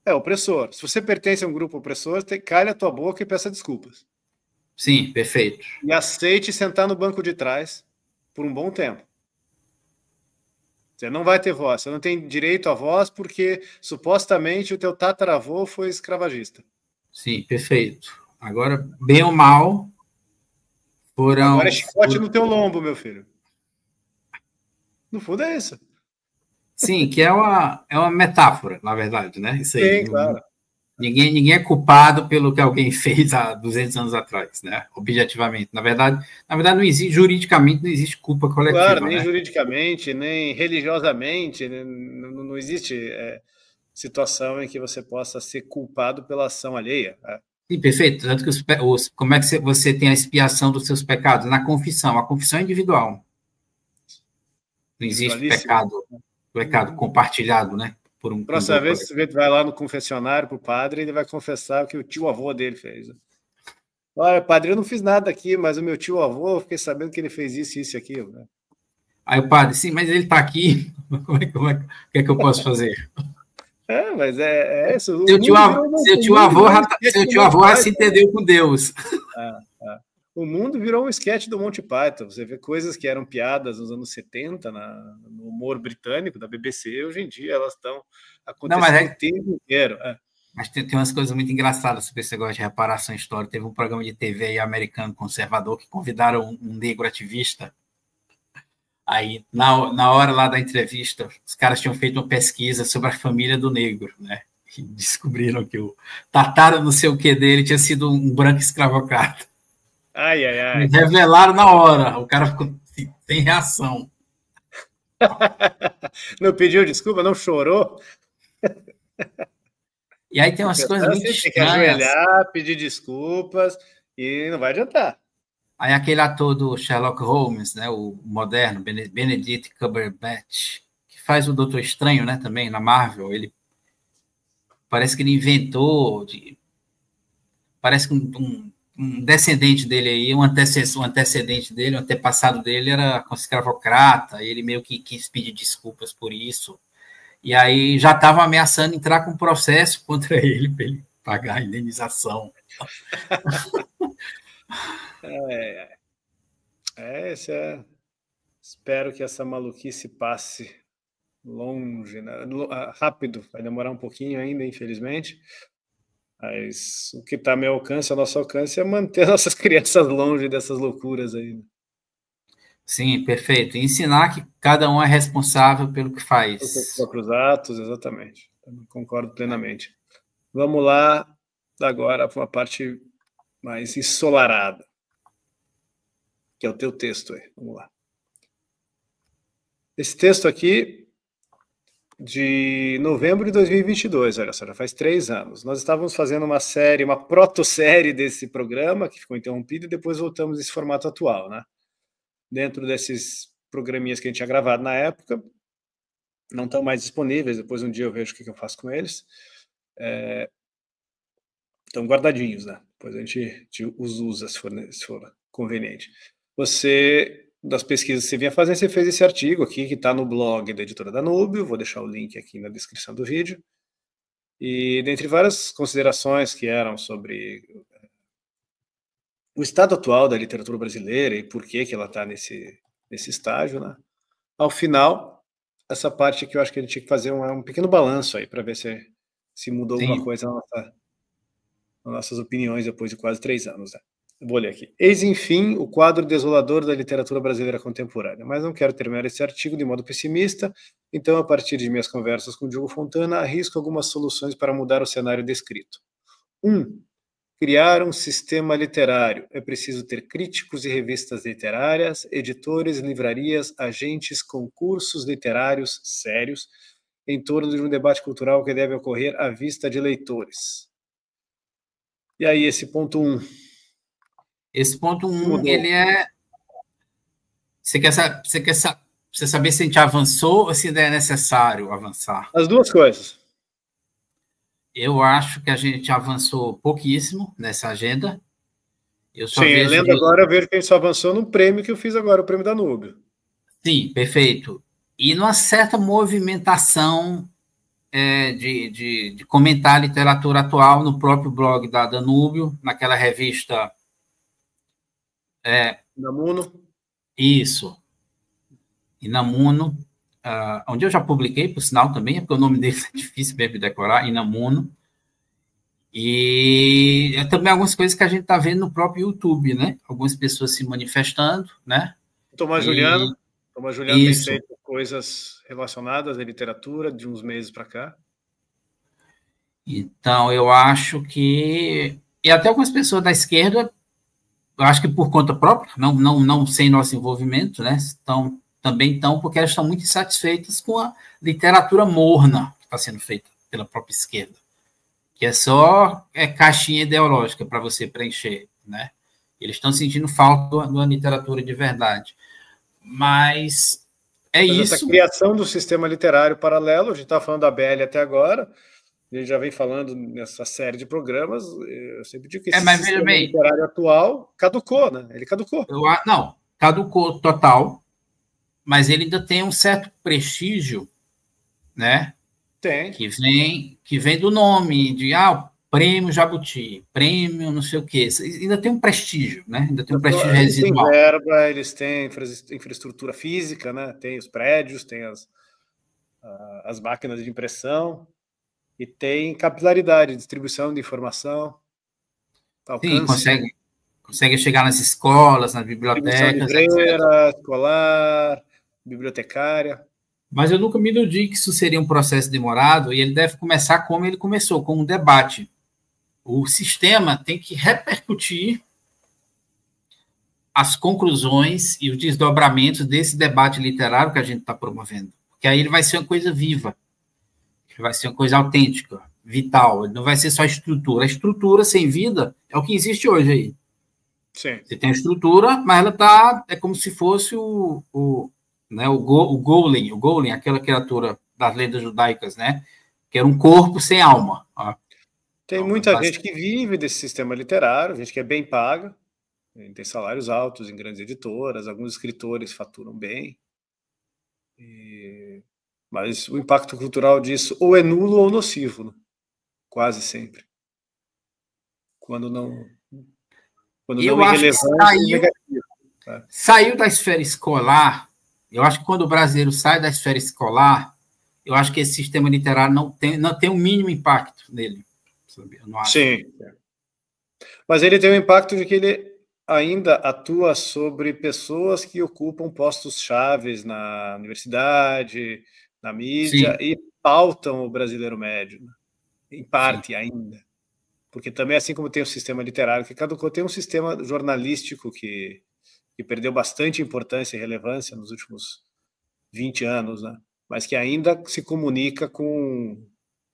é opressor. Se você pertence a um grupo opressor, calha a tua boca e peça desculpas. Sim, perfeito. E aceite sentar no banco de trás por um bom tempo. Você não vai ter voz, você não tem direito à voz porque supostamente o teu tataravô foi escravagista. Sim, perfeito. Agora, bem ou mal, Agora é chicote no teu lombo, meu filho. No fundo é isso. Sim, que é uma metáfora, na verdade, né? Isso aí. Sim, claro. Ninguém é culpado pelo que alguém fez há 200 anos atrás, né? Objetivamente. Na verdade não existe, juridicamente, não existe culpa coletiva. Claro, nem né? juridicamente, nem religiosamente, não existe situação em que você possa ser culpado pela ação alheia. Sim, perfeito. Tanto que como é que você tem a expiação dos seus pecados? Na confissão. A confissão é individual. Não existe pecado compartilhado, né? Próxima vez que você vai lá no confessionário para o padre, ele vai confessar o que o tio-avô dele fez. Olha, padre, eu não fiz nada aqui, mas o meu tio-avô, eu fiquei sabendo que ele fez isso, isso e aquilo. Né? Aí o padre, sim, mas ele está aqui, o que é que eu posso fazer? Mas é isso. Seu tio-avô já se entendeu com Deus. O mundo virou um esquete do Monty Python. Você vê coisas que eram piadas nos anos 70, no humor britânico, da BBC, hoje em dia elas estão acontecendo o tempo inteiro. Mas tem umas coisas muito engraçadas sobre esse negócio de reparação histórica. Teve um programa de TV aí americano conservador que convidaram um negro ativista. Aí, na hora lá da entrevista, os caras tinham feito uma pesquisa sobre a família do negro, né? E descobriram que o tatara não sei o que dele tinha sido um branco escravocrata. Ai, ai, ai. Me revelaram na hora, o cara ficou sem reação. Não pediu desculpa, não chorou? E aí tem umas coisas muito Tem que estranhas. ajoelhar, pedir desculpas e não vai adiantar. Aí aquele ator do Sherlock Holmes, né, o moderno, Benedict Cumberbatch, que faz o Doutor Estranho, né, também, na Marvel, ele parece que ele inventou, parece que um descendente dele aí, um antecedente dele, um antepassado dele era escravocrata, e ele meio que quis pedir desculpas por isso. E aí já estavam ameaçando entrar com um processo contra ele para ele pagar a indenização. Espero que essa maluquice passe longe, né? Rápido, vai demorar um pouquinho ainda, infelizmente. Mas o que está ao meu alcance, ao nosso alcance, é manter nossas crianças longe dessas loucuras aí. Sim, perfeito. E ensinar que cada um é responsável pelo que faz. Os próprios atos, exatamente. Concordo plenamente. Vamos lá, agora para uma parte mais ensolarada, que é o teu texto aí. Vamos lá. Esse texto aqui, de novembro de 2022, olha só, já faz 3 anos. Nós estávamos fazendo uma série, uma proto-série desse programa, que ficou interrompido, e depois voltamos nesse formato atual, né? Dentro desses programinhas que a gente tinha gravado na época, não estão mais disponíveis, depois um dia eu vejo o que eu faço com eles. Estão guardadinhos, né? Depois a gente os usa, se for conveniente. Você, das pesquisas que você vinha fazendo, você fez esse artigo aqui, que está no blog da Editora Danúbio, vou deixar o link aqui na descrição do vídeo, e dentre várias considerações que eram sobre o estado atual da literatura brasileira e por que ela está nesse estágio, né? Ao final, essa parte que eu acho que a gente tinha que fazer um pequeno balanço aí, para ver se mudou alguma coisa nas nossas opiniões depois de quase 3 anos, né? Vou ler aqui. Eis, enfim, o quadro desolador da literatura brasileira contemporânea. Mas não quero terminar esse artigo de modo pessimista, então, a partir de minhas conversas com Diogo Fontana, arrisco algumas soluções para mudar o cenário descrito. 1. Criar um sistema literário. É preciso ter críticos e revistas literárias, editores, livrarias, agentes, concursos literários sérios, em torno de um debate cultural que deve ocorrer à vista de leitores. E aí, esse ponto 1? Esse ponto 1, ele é... Você quer saber se a gente avançou ou se ainda é necessário avançar? As duas coisas. Eu acho que a gente avançou pouquíssimo nessa agenda. Lendo agora, eu vejo que a gente só avançou no prêmio que eu fiz agora, o prêmio Danúbio. Sim, perfeito. E numa certa movimentação de comentar a literatura atual no próprio blog da Danúbio, naquela revista... Inamuno. Isso. Inamuno, onde eu já publiquei, por sinal, também, porque o nome dele é difícil mesmo de decorar, Inamuno. E também algumas coisas que a gente está vendo no próprio YouTube, né? Algumas pessoas se manifestando, né? Tomás Juliano tem feito coisas relacionadas à literatura de uns meses para cá. Então, eu acho que... E até algumas pessoas da esquerda, eu acho que por conta própria, não sem nosso envolvimento, né? Também estão, porque elas estão muito insatisfeitas com a literatura morna que está sendo feita pela própria esquerda, que é só caixinha ideológica para você preencher, né? Eles estão sentindo falta de uma literatura de verdade. Mas isso. Essa criação do sistema literário paralelo, a gente está falando da BL até agora, a gente já vem falando nessa série de programas, eu sempre digo que esse sistema literário atual caducou, né? Ele caducou. Não, caducou total, mas ele ainda tem um certo prestígio, né? Tem. Que vem do nome, de prêmio Jabuti, prêmio não sei o quê. Ainda tem um prestígio, né? Ainda tem um prestígio residual. Eles têm verba, eles têm infraestrutura física, né? Tem os prédios, tem as máquinas de impressão, e tem capilaridade, distribuição de informação, alcance. Sim, consegue chegar nas escolas, nas bibliotecas, livreira, escolar, bibliotecária. Mas eu nunca me iludi que isso seria um processo demorado, e ele deve começar como ele começou, com um debate. O sistema tem que repercutir as conclusões e os desdobramentos desse debate literário que a gente está promovendo. Porque aí ele vai ser uma coisa viva, vai ser uma coisa autêntica, vital, não vai ser só estrutura. A estrutura sem vida é o que existe hoje aí. Sim. Você tem a estrutura, mas ela tá, é como se fosse o Golem, aquela criatura das lendas judaicas, né? Que era um corpo sem alma. Ó. Tem muita gente que vive desse sistema literário, gente que é bem paga, tem salários altos em grandes editoras, alguns escritores faturam bem, mas o impacto cultural disso ou é nulo ou nocivo, né? Quase sempre. Quando não irrelevante e negativo. Saiu da esfera escolar, eu acho que quando o brasileiro sai da esfera escolar, eu acho que esse sistema literário não tem o mínimo impacto nele. Eu não acho. Sim. Mas ele tem o impacto de que ele ainda atua sobre pessoas que ocupam postos chaves na universidade, na mídia, Sim. e pautam o brasileiro médio, né? Em parte. Sim. Ainda. Porque também, assim como tem o sistema literário que caducou, tem um sistema jornalístico que perdeu bastante importância e relevância nos últimos 20 anos, né? Mas que ainda se comunica com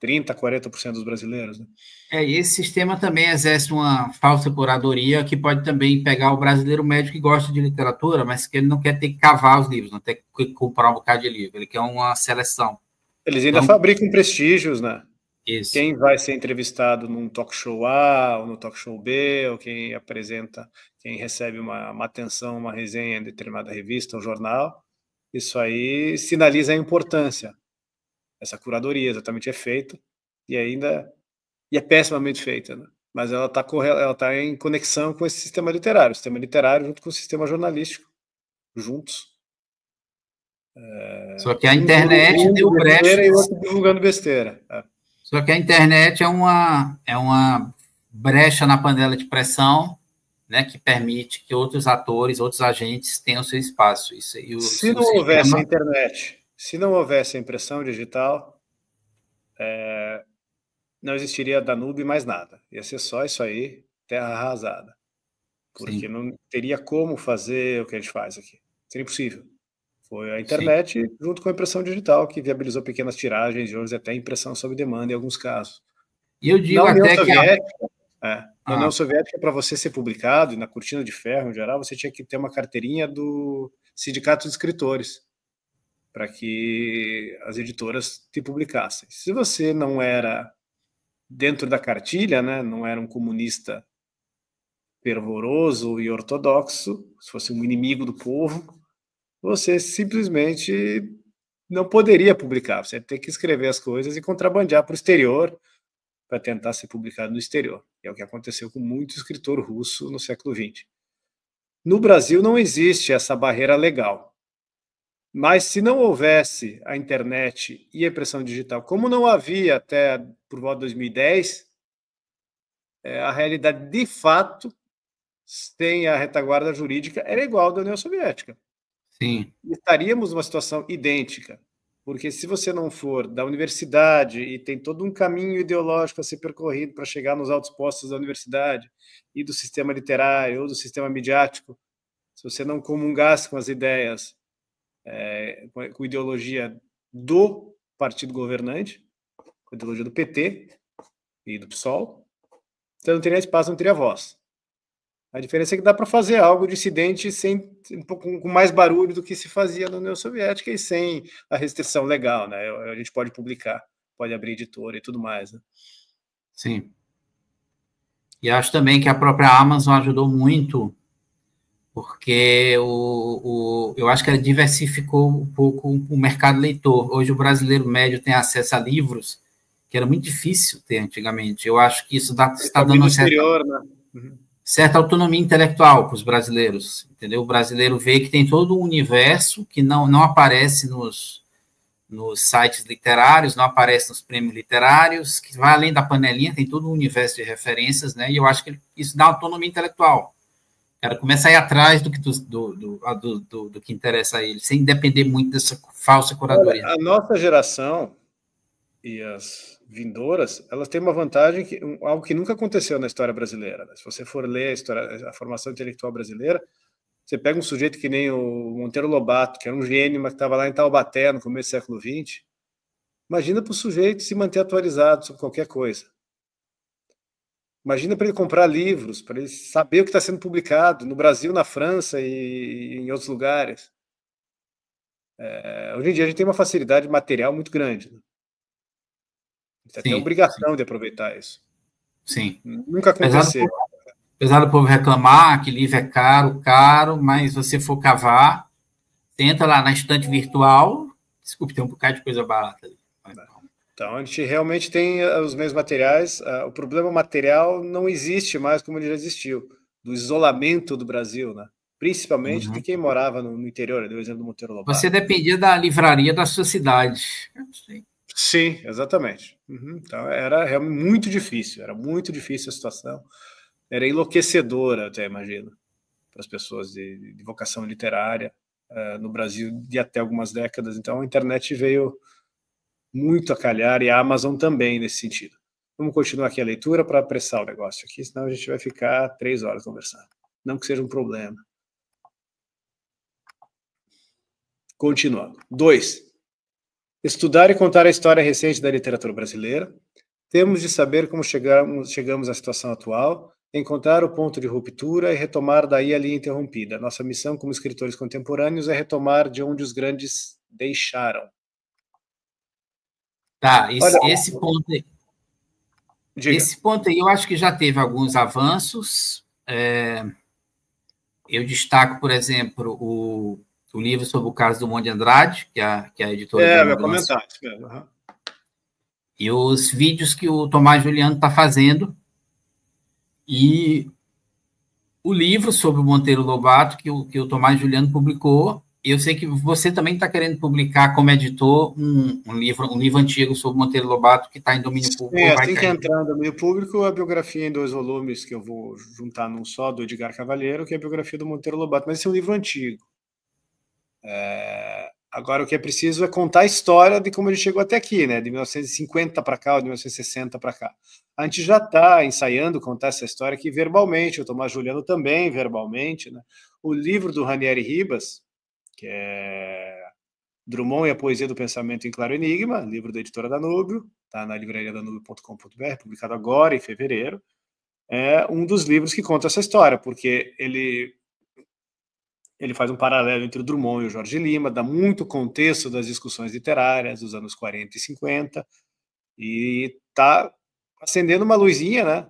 30%, 40% dos brasileiros, né? E esse sistema também exerce uma falsa curadoria que pode também pegar o brasileiro médio que gosta de literatura, mas que ele não quer ter que cavar os livros, não ter que comprar um bocado de livro, ele quer uma seleção. Eles ainda fabricam prestígios, né? Isso. Quem vai ser entrevistado num talk show A ou no talk show B, ou quem apresenta, quem recebe uma atenção, uma resenha em determinada revista ou jornal, isso aí sinaliza a importância. Essa curadoria exatamente é feita e é pessimamente feita, né? Mas ela está em conexão com esse sistema literário junto com o sistema jornalístico, juntos. Só que a internet deu brecha. E o outro divulgando besteira. Só que a internet é uma brecha na panela de pressão, né, que permite que outros atores, outros agentes tenham seu espaço. Se não houvesse a internet, se não houvesse a impressão digital, não existiria Danube mais nada. Ia ser só isso aí, terra arrasada. Porque Sim. Não teria como fazer o que a gente faz aqui. Seria impossível. Foi a internet Sim. junto com a impressão digital que viabilizou pequenas tiragens e hoje até impressão sob demanda em alguns casos. E eu digo até que na União Soviética, para você ser publicado, e na cortina de ferro em geral, você tinha que ter uma carteirinha do Sindicato de Escritores para que as editoras te publicassem. Se você não era dentro da cartilha, né, não era um comunista fervoroso e ortodoxo, se fosse um inimigo do povo, você simplesmente não poderia publicar. Você ia ter que escrever as coisas e contrabandear para o exterior para tentar ser publicado no exterior. É o que aconteceu com muito escritor russo no século XX. No Brasil não existe essa barreira legal. Mas se não houvesse a internet e a impressão digital, como não havia até por volta de 2010, a realidade de fato, sem a retaguarda jurídica, era igual à da União Soviética. Sim. Estaríamos numa situação idêntica, porque se você não for da universidade e tem todo um caminho ideológico a ser percorrido para chegar nos altos postos da universidade e do sistema literário ou do sistema midiático, se você não comungasse com as ideias, com a ideologia do partido governante, com a ideologia do PT e do PSOL, você não teria espaço, não teria voz. A diferença é que dá para fazer algo dissidente com mais barulho do que se fazia na União Soviética e sem a restrição legal, né? A gente pode publicar, pode abrir editora e tudo mais, né? Sim. E acho também que a própria Amazon ajudou muito, porque eu acho que ela diversificou um pouco o mercado leitor. Hoje o brasileiro médio tem acesso a livros que era muito difícil ter antigamente. Eu acho que isso está dando certa autonomia intelectual para os brasileiros, entendeu? O brasileiro vê que tem todo um universo que não aparece nos sites literários, não aparece nos prêmios literários, que vai além da panelinha, tem todo um universo de referências, né? E eu acho que isso dá autonomia intelectual. O cara começa a ir atrás do que interessa a ele, sem depender muito dessa falsa curadoria. A nossa geração e as vindouras, elas têm uma vantagem, algo que nunca aconteceu na história brasileira. Né? Se você for ler a formação intelectual brasileira, Você pega um sujeito que nem o Monteiro Lobato, que era um gênio, mas que estava lá em Taubaté no começo do século XX. Imagina para o sujeito se manter atualizado sobre qualquer coisa. Imagina para ele comprar livros, para ele saber o que está sendo publicado no Brasil, na França e em outros lugares. Hoje em dia a gente tem uma facilidade material muito grande. Né? A gente tem obrigação de aproveitar isso. Sim. Nunca aconteceu. Apesar do povo reclamar que livro é caro, mas você for cavar, você entra lá na estante virtual, desculpe, tem um bocado de coisa barata ali. Então, a gente realmente tem os meios materiais. O problema material não existe mais como ele já existiu, do isolamento do Brasil, né? Principalmente de quem morava no interior, do exemplo do Monteiro Lobato. Você dependia da livraria da sua cidade. Sim, exatamente. Então, era realmente muito difícil a situação. Era enlouquecedora, até imagino, para as pessoas de vocação literária no Brasil de até algumas décadas. Então, a internet veio muito a calhar, e a Amazon também nesse sentido. Vamos continuar aqui a leitura para apressar o negócio aqui, senão a gente vai ficar 3 horas conversando. Não que seja um problema. Continuando. 2. Estudar e contar a história recente da literatura brasileira. Temos de saber como chegamos à situação atual, encontrar o ponto de ruptura e retomar daí a linha interrompida. Nossa missão como escritores contemporâneos é retomar de onde os grandes deixaram. Tá, esse ponto aí. Diga. Esse ponto aí eu acho que já teve alguns avanços. Eu destaco, por exemplo, o livro sobre o caso do Monte de Andrade, que a editora... meu comentário. Uhum. E os vídeos que o Tomás Juliano está fazendo, e o livro sobre o Monteiro Lobato, que o Tomás Juliano publicou. Eu sei que você também está querendo publicar como editor um livro antigo sobre Monteiro Lobato que está em domínio público. Sim, assim que entrar em domínio público, a biografia em 2 volumes, que eu vou juntar num só, do Edgar Cavalheiro, que é a biografia do Monteiro Lobato, mas esse é um livro antigo. Agora, o que é preciso é contar a história de como ele chegou até aqui, né? De 1950 para cá, ou de 1960 para cá. A gente já está ensaiando contar essa história aqui verbalmente, o Tomás Juliano também verbalmente, né? O livro do Ranieri Ribas, que é Drummond e a Poesia do Pensamento em Claro Enigma, livro da editora Danúbio, está na livrariadanubio.com.br, publicado agora em fevereiro. É um dos livros que conta essa história, porque ele faz um paralelo entre o Drummond e o Jorge Lima, dá muito contexto das discussões literárias dos anos 40 e 50, e está acendendo uma luzinha, né?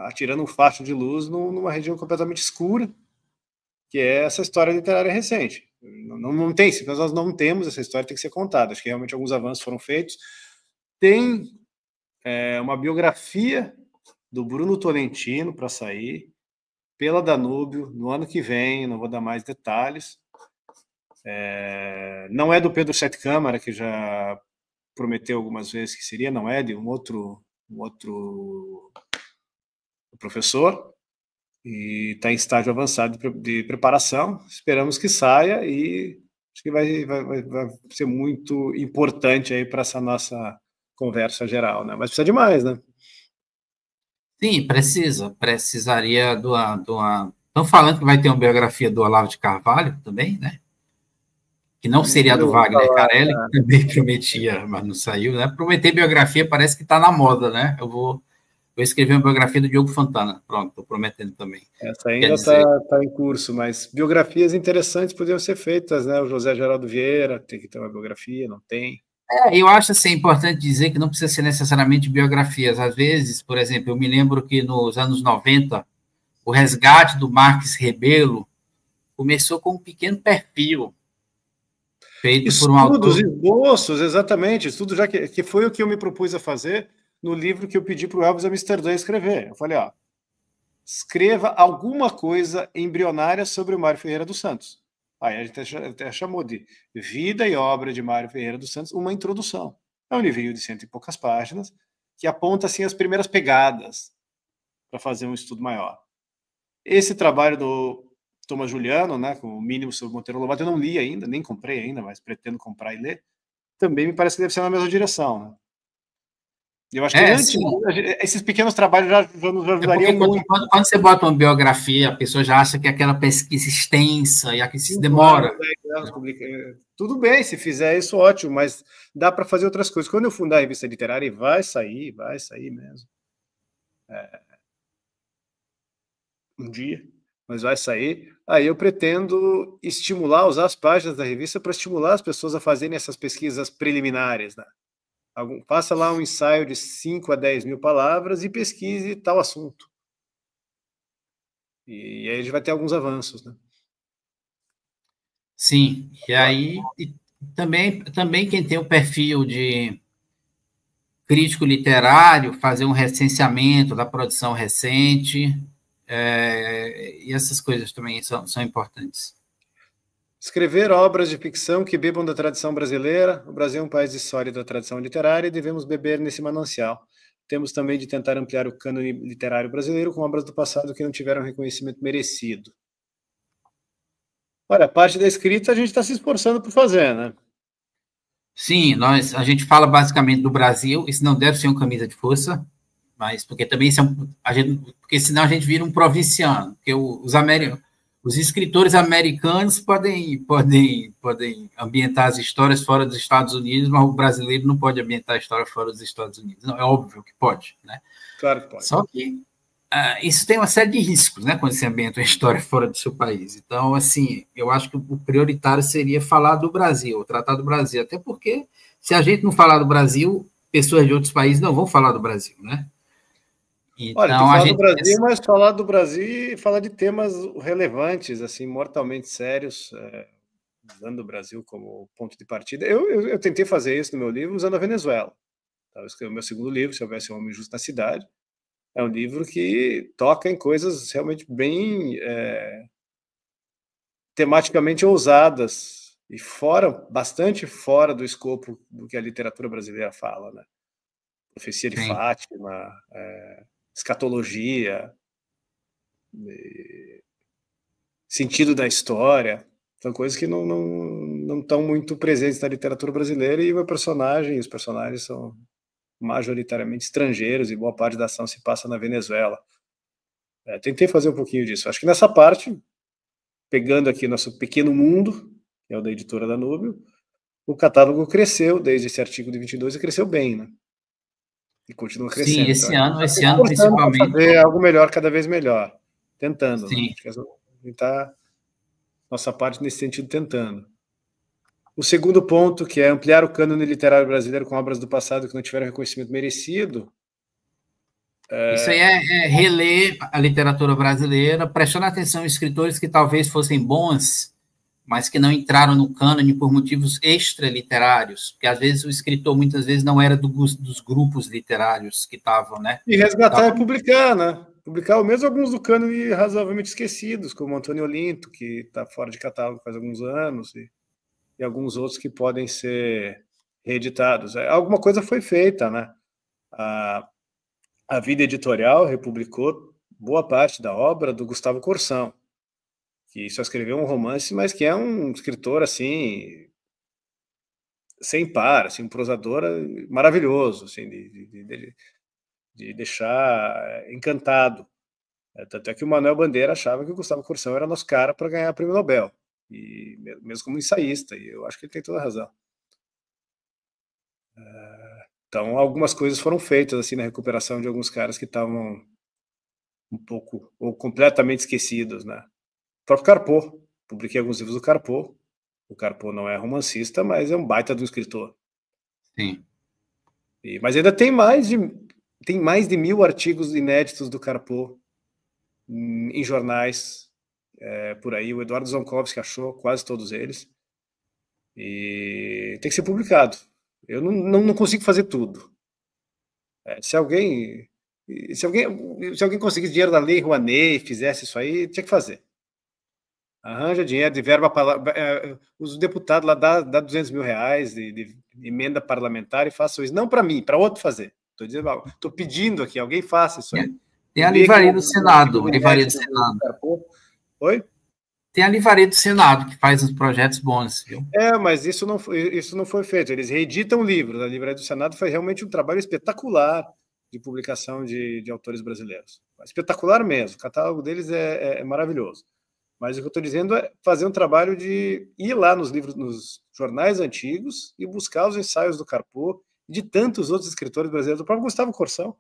Atirando um facho de luz numa região completamente escura, que é essa história literária recente. Não tem, se nós não temos essa história, tem que ser contada. Acho que realmente alguns avanços foram feitos. Tem uma biografia do Bruno Tolentino para sair, pela Danúbio, no ano que vem, não vou dar mais detalhes. Não é do Pedro Sete Câmara, que já prometeu algumas vezes que seria, não é de um outro professor, e está em estágio avançado de preparação. Esperamos que saia, e acho que vai ser muito importante aí para essa nossa conversa geral, né? Mas precisa de mais, né? Sim, precisaria de uma... Estão falando que vai ter uma biografia do Olavo de Carvalho também, né? Que não seria a do Wagner Carelli, que também prometia, mas não saiu, né? Prometer biografia parece que está na moda, né? Eu vou escrever uma biografia do Diogo Fontana. Pronto, estou prometendo também. Essa ainda está em curso, mas biografias interessantes podiam ser feitas, né? O José Geraldo Vieira tem que ter uma biografia, não tem. Eu acho assim, importante dizer que não precisa ser necessariamente biografias. Às vezes, por exemplo, eu me lembro que nos anos 90, o resgate do Marques Rebelo começou com um pequeno perfil feito por um autor. Esboços, exatamente. Estudo já que foi o que eu me propus a fazer no livro que eu pedi para o Elvis Amsterdã escrever. Eu falei, escreva alguma coisa embrionária sobre o Mário Ferreira dos Santos. Aí a gente até chamou de Vida e Obra de Mário Ferreira dos Santos, uma introdução. É um livrinho de 100 e poucas páginas, que aponta assim as primeiras pegadas para fazer um estudo maior. Esse trabalho do Tomás Juliano, né, com o mínimo sobre Monteiro Lobato, eu não li ainda, nem comprei ainda, mas pretendo comprar e ler, também me parece que deve ser na mesma direção, né? Eu acho que esses pequenos trabalhos já nos ajudariam muito. Quando você bota uma biografia, a pessoa já acha que aquela pesquisa extensa e aqui se demora. Tudo bem, se fizer isso, ótimo, mas dá para fazer outras coisas. Quando eu fundar a revista literária, e vai sair mesmo. Um dia, mas vai sair. Aí eu pretendo usar as páginas da revista para estimular as pessoas a fazerem essas pesquisas preliminares, né? Faça lá um ensaio de 5 a 10 mil palavras e pesquise tal assunto. E aí a gente vai ter alguns avanços, né? Sim, e aí também quem tem o perfil de crítico literário, fazer um recenseamento da produção recente, e essas coisas também são importantes. Escrever obras de ficção que bebam da tradição brasileira. O Brasil é um país de história da tradição literária e devemos beber nesse manancial. Temos também de tentar ampliar o cânone literário brasileiro com obras do passado que não tiveram reconhecimento merecido. Olha, a parte da escrita a gente está se esforçando por fazer, né? Sim, a gente fala basicamente do Brasil, isso não deve ser uma camisa de força, mas porque também porque senão a gente vira um provinciano, porque os escritores americanos podem ambientar as histórias fora dos Estados Unidos, mas o brasileiro não pode ambientar a história fora dos Estados Unidos. Não, é óbvio que pode, né? Claro que pode. Só que isso tem uma série de riscos, né, quando você ambienta uma história fora do seu país. Então, assim, eu acho que o prioritário seria falar do Brasil, tratar do Brasil, até porque se a gente não falar do Brasil, pessoas de outros países não vão falar do Brasil, né? Então, olha, tu fala do Brasil, mas falar do Brasil e falar de temas relevantes, assim, mortalmente sérios, usando o Brasil como ponto de partida. Eu tentei fazer isso no meu livro usando a Venezuela. Eu escrevi o meu segundo livro, Se Houvesse um Homem Justo na Cidade. É um livro que toca em coisas realmente bem tematicamente ousadas e bastante fora do escopo do que a literatura brasileira fala, né? Profecia de Fátima, escatologia, sentido da história, são coisas que não estão muito presentes na literatura brasileira, e os personagens são majoritariamente estrangeiros e boa parte da ação se passa na Venezuela. Tentei fazer um pouquinho disso. Acho que nessa parte, pegando aqui nosso pequeno mundo, que é o da editora Danúbio, o catálogo cresceu desde esse artigo de 22 e cresceu bem, né? E continua crescendo. Sim, esse ano principalmente. Fazer algo melhor, cada vez melhor. Tentando. Sim. Né? Acho que a gente está, nossa parte nesse sentido, tentando. O segundo ponto, que é ampliar o cânone literário brasileiro com obras do passado que não tiveram reconhecimento merecido. Isso aí é reler a literatura brasileira, prestando atenção em escritores que talvez fossem bons, mas que não entraram no cânone por motivos extraliterários, porque às vezes o escritor muitas vezes não era dos grupos literários que estavam, né? E resgatar e publicar, né? Publicar, ou mesmo alguns do cânone razoavelmente esquecidos, como Antônio Olinto, que está fora de catálogo faz alguns anos, e alguns outros que podem ser reeditados. Alguma coisa foi feita, né? A Vida Editorial republicou boa parte da obra do Gustavo Corsão, que só escreveu um romance, mas que é um escritor, assim, sem par, assim, um prosador maravilhoso, assim, de deixar encantado. Tanto é que o Manuel Bandeira achava que o Gustavo Corsão era nosso cara para ganhar o Prêmio Nobel, e mesmo como ensaísta, e eu acho que ele tem toda a razão. Então, algumas coisas foram feitas assim na recuperação de alguns caras que estavam um pouco ou completamente esquecidos, né? O próprio Carpo, publiquei alguns livros do Carpo. O Carpo não é romancista, mas é um baita do escritor. Sim. Mas ainda tem mais de 1.000 artigos inéditos do Carpo em jornais por aí. O Eduardo Zonkovski achou quase todos eles. E tem que ser publicado. Eu não consigo fazer tudo. Se alguém conseguisse dinheiro da Lei Rouanet e fizesse isso aí, tinha que fazer. Arranja dinheiro de verba, os deputados lá dá 200 mil reais de emenda parlamentar e façam isso. Não para mim, para outro fazer. Estou pedindo aqui, alguém faça isso aí. Tem a livraria do Senado. Livraria do Senado. Oi? tem a Livraria do Senado, que faz uns projetos bons, viu? Mas isso não foi feito. Eles reeditam livros. A Livraria do Senado faz realmente um trabalho espetacular de publicação de autores brasileiros. Espetacular mesmo. O catálogo deles é maravilhoso. Mas o que eu estou dizendo é fazer um trabalho de ir lá nos livros, nos jornais antigos e buscar os ensaios do Carpo e de tantos outros escritores brasileiros, do próprio Gustavo Corsão,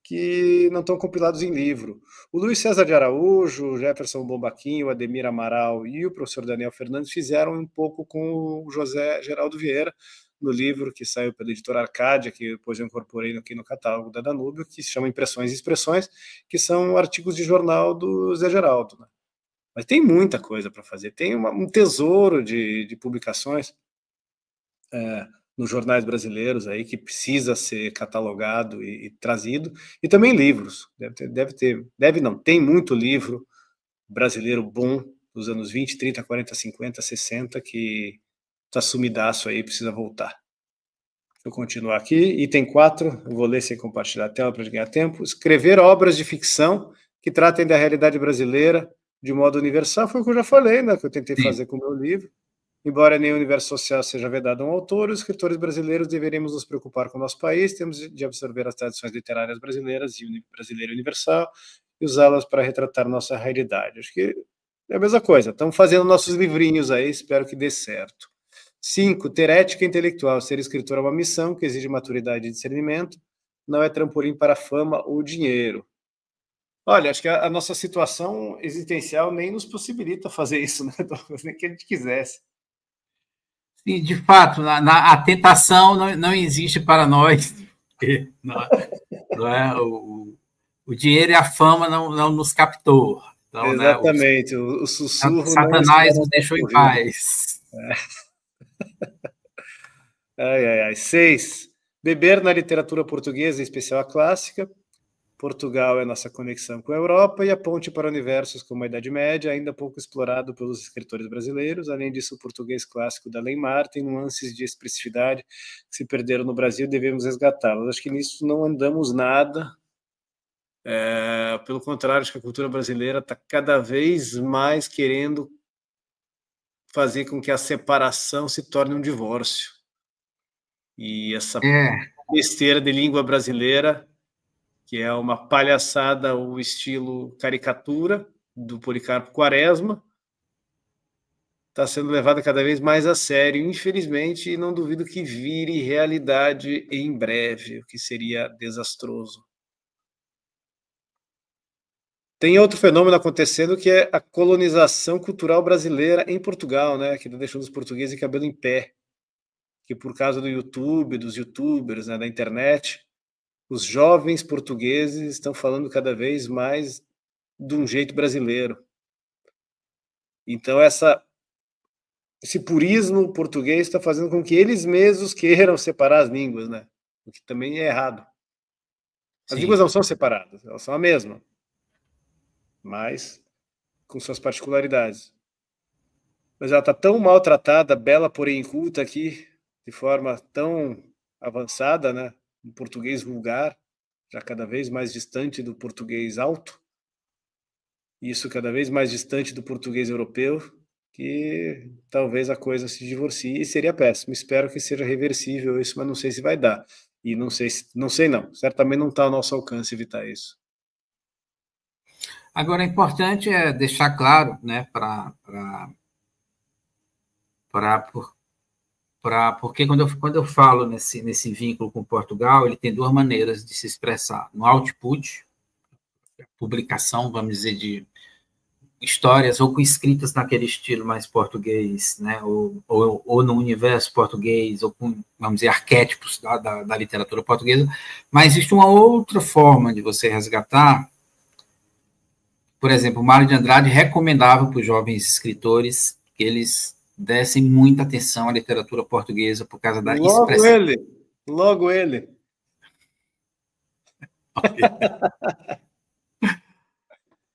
que não estão compilados em livro. O Luiz César de Araújo, o Jefferson Bombaquim, o Ademir Amaral e o professor Daniel Fernandes fizeram um pouco com o José Geraldo Vieira, no livro que saiu pela editora Arcádia, que depois eu incorporei aqui no catálogo da Danúbio, que se chama Impressões e Expressões, que são artigos de jornal do Zé Geraldo, né? Mas tem muita coisa para fazer, tem um tesouro de publicações nos jornais brasileiros aí que precisa ser catalogado e trazido, e também livros. Tem muito livro brasileiro bom dos anos 20, 30, 40, 50, 60 que está sumidaço aí, precisa voltar. Deixa eu continuar aqui. Item 4, eu vou ler sem compartilhar a tela para ganhar tempo. Escrever obras de ficção que tratem da realidade brasileira de modo universal, foi o que eu já falei, né, que eu tentei fazer com o meu livro. Embora nenhum universo social seja vedado a um autor, os escritores brasileiros deveríamos nos preocupar com o nosso país, temos de absorver as tradições literárias brasileiras e brasileira universal e usá-las para retratar nossa realidade. Acho que é a mesma coisa. Estamos fazendo nossos livrinhos aí, espero que dê certo. 5. Ter ética intelectual. Ser escritor é uma missão que exige maturidade e discernimento, não é trampolim para a fama ou dinheiro. Olha, acho que a nossa situação existencial nem nos possibilita fazer isso, né? Nem que a gente quisesse. Sim, de fato, a tentação não existe para nós. Não é, o dinheiro e a fama não nos captou. Então, exatamente, né, o sussurro... Satanás nos deixou em paz. 6. Beber na literatura portuguesa, em especial a clássica. Portugal é nossa conexão com a Europa e a ponte para universos como a Idade Média, ainda pouco explorado pelos escritores brasileiros. Além disso, o português clássico da Leymar tem nuances de expressividade que se perderam no Brasil, devemos resgatá-los. Acho que nisso não andamos nada. Pelo contrário, acho que a cultura brasileira está cada vez mais querendo fazer com que a separação se torne um divórcio. E essa besteira de língua brasileira, que é uma palhaçada, o estilo caricatura do Policarpo Quaresma, está sendo levada cada vez mais a sério, infelizmente, e não duvido que vire realidade em breve, o que seria desastroso. Tem outro fenômeno acontecendo, que é a colonização cultural brasileira em Portugal, né, que está deixando os portugueses de cabelo em pé, que por causa do YouTube, dos youtubers, né, da internet, os jovens portugueses estão falando cada vez mais de um jeito brasileiro. Então, esse purismo português está fazendo com que eles mesmos queiram separar as línguas, né? O que também é errado. As línguas não são separadas, elas são a mesma, mas com suas particularidades. Mas ela está tão maltratada, bela, porém inculta aqui, de forma tão avançada, né? Um português vulgar, já cada vez mais distante do português alto, isso cada vez mais distante do português europeu, que talvez a coisa se divorcie e seria péssimo. Espero que seja reversível isso, mas não sei se vai dar. E não sei, certamente não está ao nosso alcance evitar isso. Agora, é importante deixar claro, né, porque quando eu falo nesse vínculo com Portugal, ele tem duas maneiras de se expressar. No output, publicação, vamos dizer, de histórias ou com escritas naquele estilo mais português, né, ou no universo português, ou com, vamos dizer, arquétipos da literatura portuguesa, mas existe uma outra forma de você resgatar. Por exemplo, o Mário de Andrade recomendava para os jovens escritores que eles dessem muita atenção à literatura portuguesa por causa da expressão. Logo ele. Okay.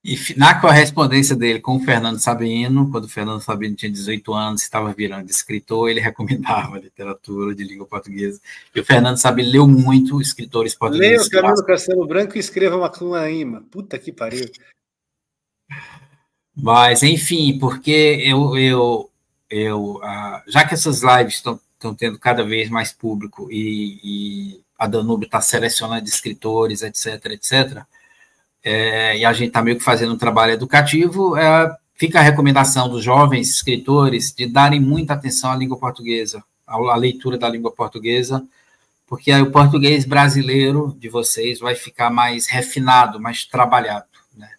E na correspondência dele com o Fernando Sabino, quando o Fernando Sabino tinha 18 anos, estava virando escritor, ele recomendava a literatura de língua portuguesa. E o Fernando Sabino leu muito escritores portugueses. Leia o Camilo Castelo Branco e escreva uma Macunaíma. Puta que pariu. Mas, enfim, porque já que essas lives estão tendo cada vez mais público e a Danúbio está selecionando escritores, etc., etc., e a gente está meio que fazendo um trabalho educativo, fica a recomendação dos jovens escritores de darem muita atenção à língua portuguesa, à leitura da língua portuguesa, porque aí o português brasileiro de vocês vai ficar mais refinado, mais trabalhado, né?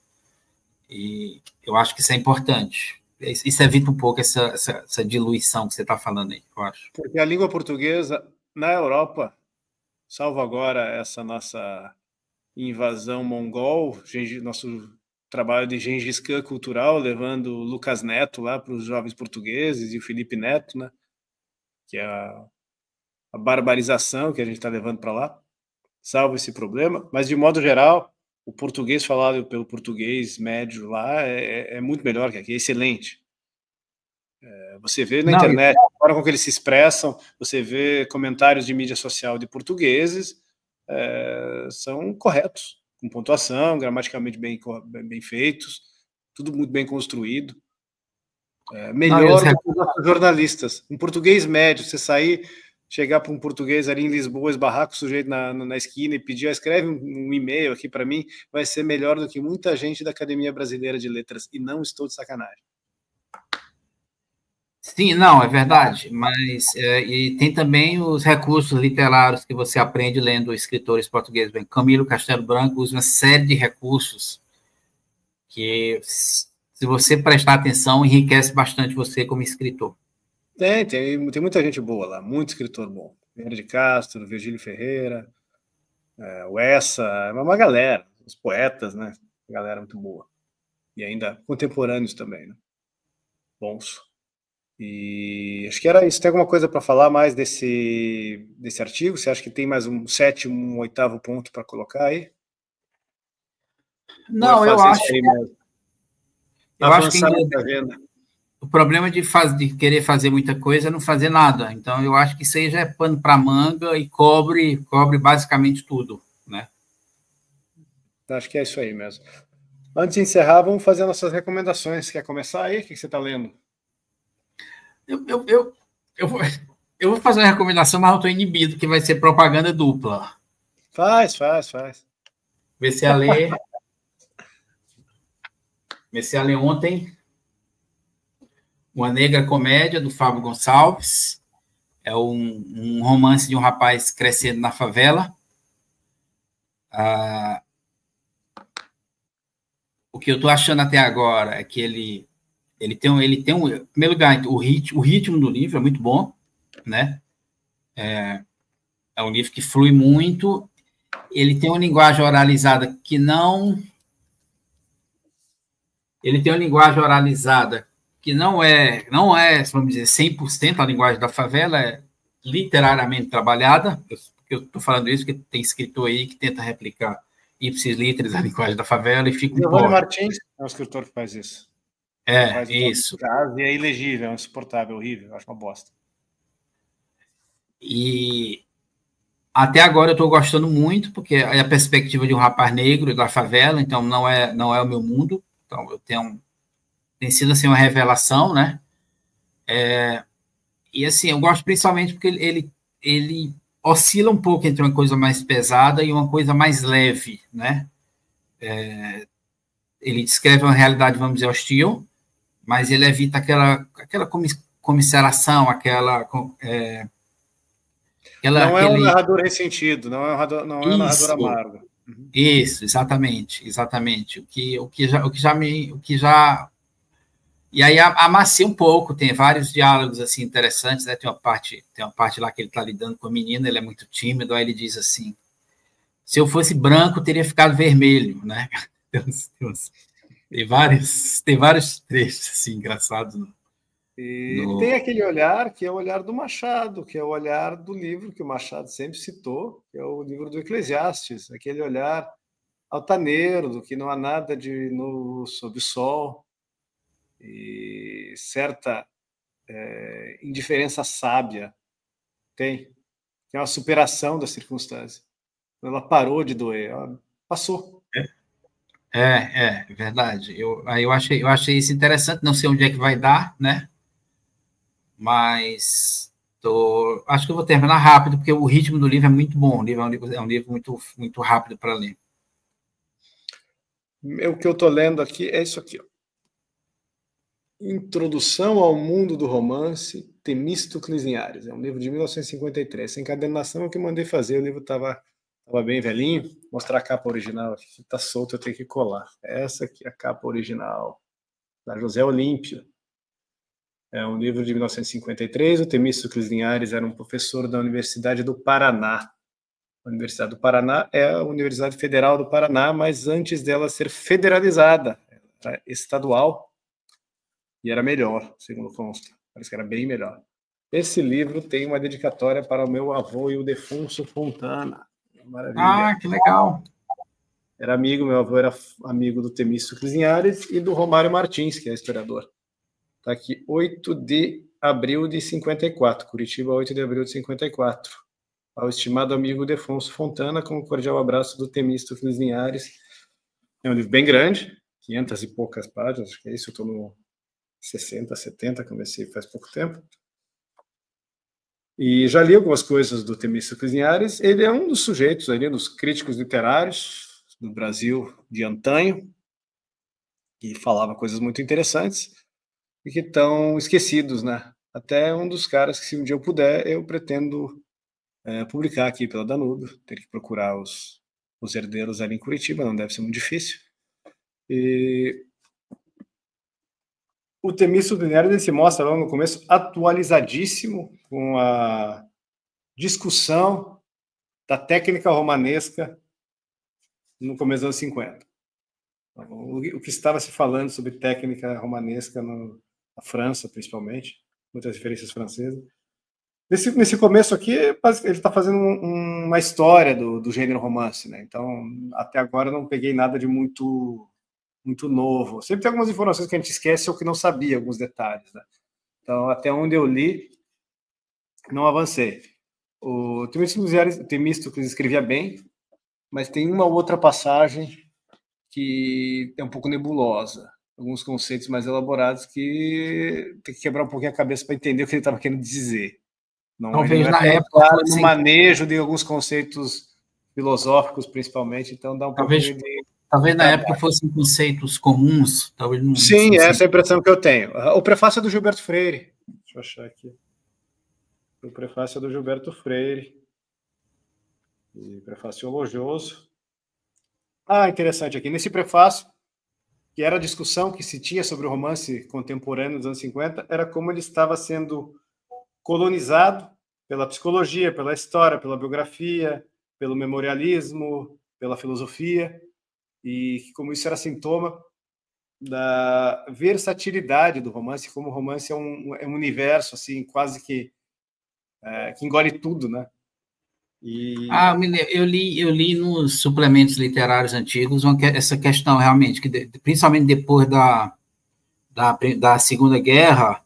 E eu acho que isso é importante. Isso evita um pouco essa diluição que você está falando aí, eu acho. Porque a língua portuguesa, na Europa, salvo agora essa nossa invasão mongol, nosso trabalho de Gengis Khan cultural, levando o Lucas Neto lá para os jovens portugueses e o Felipe Neto, né? Que é a barbarização que a gente está levando para lá, salvo esse problema. Mas, de modo geral, o português falado pelo português médio lá é muito melhor que aqui, é excelente. Você vê na internet, a forma com que eles se expressam, você vê comentários de mídia social de portugueses, são corretos, com pontuação, gramaticalmente bem feitos, tudo muito bem construído. Melhor do que os nossos jornalistas. Um português médio, você sair, chegar para um português ali em Lisboa, esbarrar com o sujeito na esquina e pedir, escreve um e-mail aqui para mim, vai ser melhor do que muita gente da Academia Brasileira de Letras, e não estou de sacanagem. Sim, não, é verdade, mas e tem também os recursos literários que você aprende lendo escritores portugueses. Bem, Camilo Castelo Branco usa uma série de recursos que, se você prestar atenção, enriquece bastante você como escritor. Tem muita gente boa lá, muito escritor bom. Vieira de Castro, Virgílio Ferreira, o Essa, uma galera, os poetas, né? Uma galera muito boa. E ainda contemporâneos também, né? Bons. E acho que era isso. Tem alguma coisa para falar mais desse artigo? Você acha que tem mais um sétimo, um oitavo ponto para colocar aí? Não, eu acho que o problema de querer fazer muita coisa é não fazer nada. Então, eu acho que isso aí já é pano para manga e cobre basicamente tudo, né? Acho que é isso aí mesmo. Antes de encerrar, vamos fazer nossas recomendações. Quer começar aí? O que você está lendo? Eu vou fazer uma recomendação, mas eu estou inibido, que vai ser propaganda dupla. Faz. Comecei a ler ontem Uma Negra Comédia, do Fábio Gonçalves. É um romance de um rapaz crescendo na favela. O que eu estou achando até agora é que ele tem um, em primeiro lugar, o ritmo do livro é muito bom, né? É um livro que flui muito. Ele tem uma linguagem oralizada que não... Ele tem uma linguagem oralizada que não é, vamos dizer, 100% a linguagem da favela, é literariamente trabalhada. Eu estou falando isso porque tem escritor aí que tenta replicar ipsis literis a linguagem da favela e fica um Giovanni Martins é um escritor que faz isso. Faz isso. E é ilegível, é insuportável, horrível, eu acho uma bosta. E até agora eu estou gostando muito, porque é a perspectiva de um rapaz negro da favela, então não é o meu mundo. Então tem sido assim uma revelação, né? E assim, eu gosto principalmente porque ele oscila um pouco entre uma coisa mais pesada e uma coisa mais leve, né? Ele descreve uma realidade, vamos dizer, hostil, mas ele evita aquela comisseração, não é um narrador ressentido, não é um narrador amargo. Isso, exatamente. O que já e aí amacia um pouco, tem vários diálogos assim interessantes, né? Tem uma parte lá que ele está lidando com a menina, ele é muito tímido, aí ele diz assim: se eu fosse branco, teria ficado vermelho, né? Tem vários trechos assim engraçados. E tem aquele olhar que é o olhar do Machado, que é o olhar do livro que o Machado sempre citou, que é o livro do Eclesiastes, aquele olhar altaneiro, do que não há nada de novo sob o sol, e certa indiferença sábia tem uma superação da circunstância. Ela parou de doer, ela passou. É verdade. Eu achei isso interessante, não sei onde é que vai dar, né? Mas acho que eu vou terminar rápido, porque o ritmo do livro é muito bom. O livro é um livro muito, muito rápido para ler. O que eu estou lendo aqui é isso aqui, ó. Introdução ao Mundo do Romance, Temístocles Linhares. É um livro de 1953. Essa encadernação é o que eu mandei fazer. O livro estava bem velhinho. Vou mostrar a capa original aqui. Está solto, eu tenho que colar. Essa aqui é a capa original, da José Olímpio. É um livro de 1953. O Temístocles Linhares era um professor da Universidade do Paraná. A Universidade do Paraná é a Universidade Federal do Paraná, mas antes dela ser federalizada, era estadual, e era melhor, segundo consta. Parece que era bem melhor. Esse livro tem uma dedicatória para o meu avô Ildefonso Fontana. Maravilha. Ah, que legal. Era amigo, meu avô era amigo do Temístocles Linhares e do Romário Martins, que é historiador. Está aqui, 8 de abril de 54, Curitiba, 8 de abril de 54. Ao estimado amigo Ildefonso Fontana, com um cordial abraço do Temístocles Linhares. É um livro bem grande, 500 e poucas páginas, acho que é isso, eu estou no 60, 70, comecei faz pouco tempo. E já li algumas coisas do Temístocles Linhares. Ele é um dos sujeitos ali, dos críticos literários do Brasil de antanho, que falava coisas muito interessantes e que estão esquecidos, né? Até um dos caras que, se um dia eu puder, eu pretendo publicar aqui pela Danúbio. Ter que procurar os herdeiros ali em Curitiba, não deve ser muito difícil. E o Temístocles Linhares se mostra lá no começo atualizadíssimo com a discussão da técnica romanesca no começo dos anos 50. O que estava se falando sobre técnica romanesca na França, principalmente, muitas referências francesas. Nesse começo aqui, ele está fazendo uma história do gênero romance, né? Então, até agora, não peguei nada de muito novo. Sempre tem algumas informações que a gente esquece ou que não sabia, alguns detalhes, né? Então, até onde eu li, não avancei. O Temístocles escrevia bem, mas tem uma outra passagem que é um pouco nebulosa. Alguns conceitos mais elaborados que tem que quebrar um pouquinho a cabeça para entender o que ele estava querendo dizer. Ele Talvez não é na tão época claro no fosse. manejo de alguns conceitos filosóficos, principalmente, então dá um pouquinho de Talvez na trabalho. época fossem conceitos comuns, talvez não Sim, fosse. essa é a impressão que eu tenho. O prefácio é do Gilberto Freire. Deixa eu achar aqui. O prefácio é do Gilberto Freire. E prefácio elogioso. Interessante aqui. Nesse prefácio, que era a discussão que se tinha sobre o romance contemporâneo dos anos 50, era como ele estava sendo colonizado pela psicologia, pela história, pela biografia, pelo memorialismo, pela filosofia, e como isso era sintoma da versatilidade do romance, como o romance é um universo assim quase que engole tudo, né? Eu li nos suplementos literários antigos essa questão realmente, que principalmente depois da Segunda Guerra,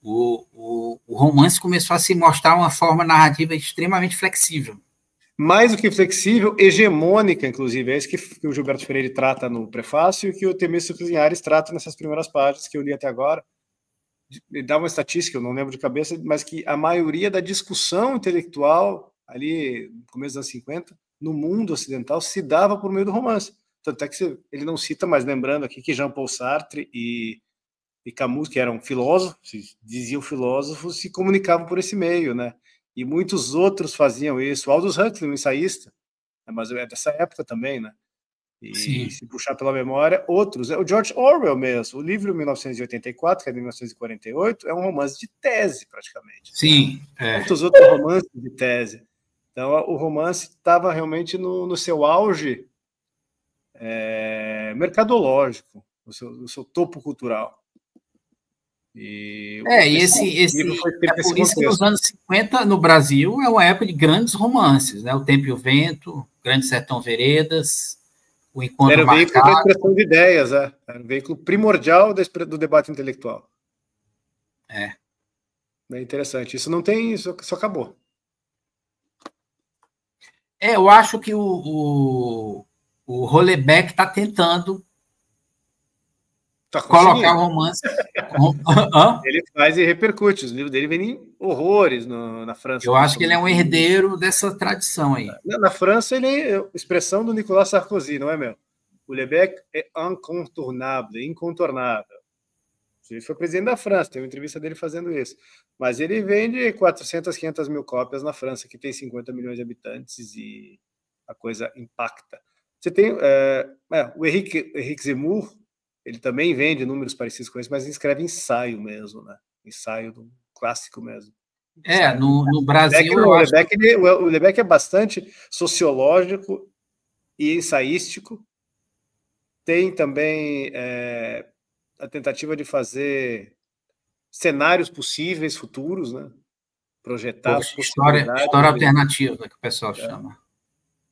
o romance começou a se mostrar uma forma narrativa extremamente flexível. Mais do que flexível, hegemônica, inclusive. É isso que o Gilberto Freire trata no prefácio e que o Temístocles Linhares trata nessas primeiras páginas que eu li até agora. Ele dá uma estatística, eu não lembro de cabeça, mas que a maioria da discussão intelectual, ali no começo dos anos 50, no mundo ocidental, se dava por meio do romance. Tanto é que ele não cita, mas lembrando aqui que Jean-Paul Sartre e Camus, que eram filósofos, diziam filósofos, se comunicavam por esse meio, né? E muitos outros faziam isso. Aldous Huxley, um ensaísta, mas é dessa época também, né? E Sim. se puxar pela memória, outros. O George Orwell mesmo, o livro 1984, que é de 1948, é um romance de tese, praticamente. Sim. Muitos outros romances de tese. Então, o romance estava realmente no seu auge mercadológico, no seu topo cultural. Por isso que nos anos 50, no Brasil, é uma época de grandes romances, né? O Tempo e o Vento, Grande Sertão Veredas, O Encontro Era um veículo Marcado. da expressão de ideias, era um veículo primordial do debate intelectual. É interessante. Isso não tem, isso acabou. Eu acho que o o Houellebecq está tentando Tá colocar o romance. Ele faz e repercute. Os livros dele vendem horrores na França. Eu acho que ele é um herdeiro dessa tradição aí. Na França, ele é expressão do Nicolas Sarkozy, não é meu? O Houellebecq é incontornável. Ele foi presidente da França, tem uma entrevista dele fazendo isso. Mas ele vende 400, 500 mil cópias na França, que tem 50 milhões de habitantes, e a coisa impacta. Você tem o Henrique Zemmour, ele também vende números parecidos com esse, mas ele escreve ensaio mesmo, né? Ensaio do clássico mesmo. No Brasil, o Houellebecq é bastante sociológico e ensaístico. Tem também a tentativa de fazer cenários possíveis, futuros, né? Projetar história alternativa, que o pessoal chama.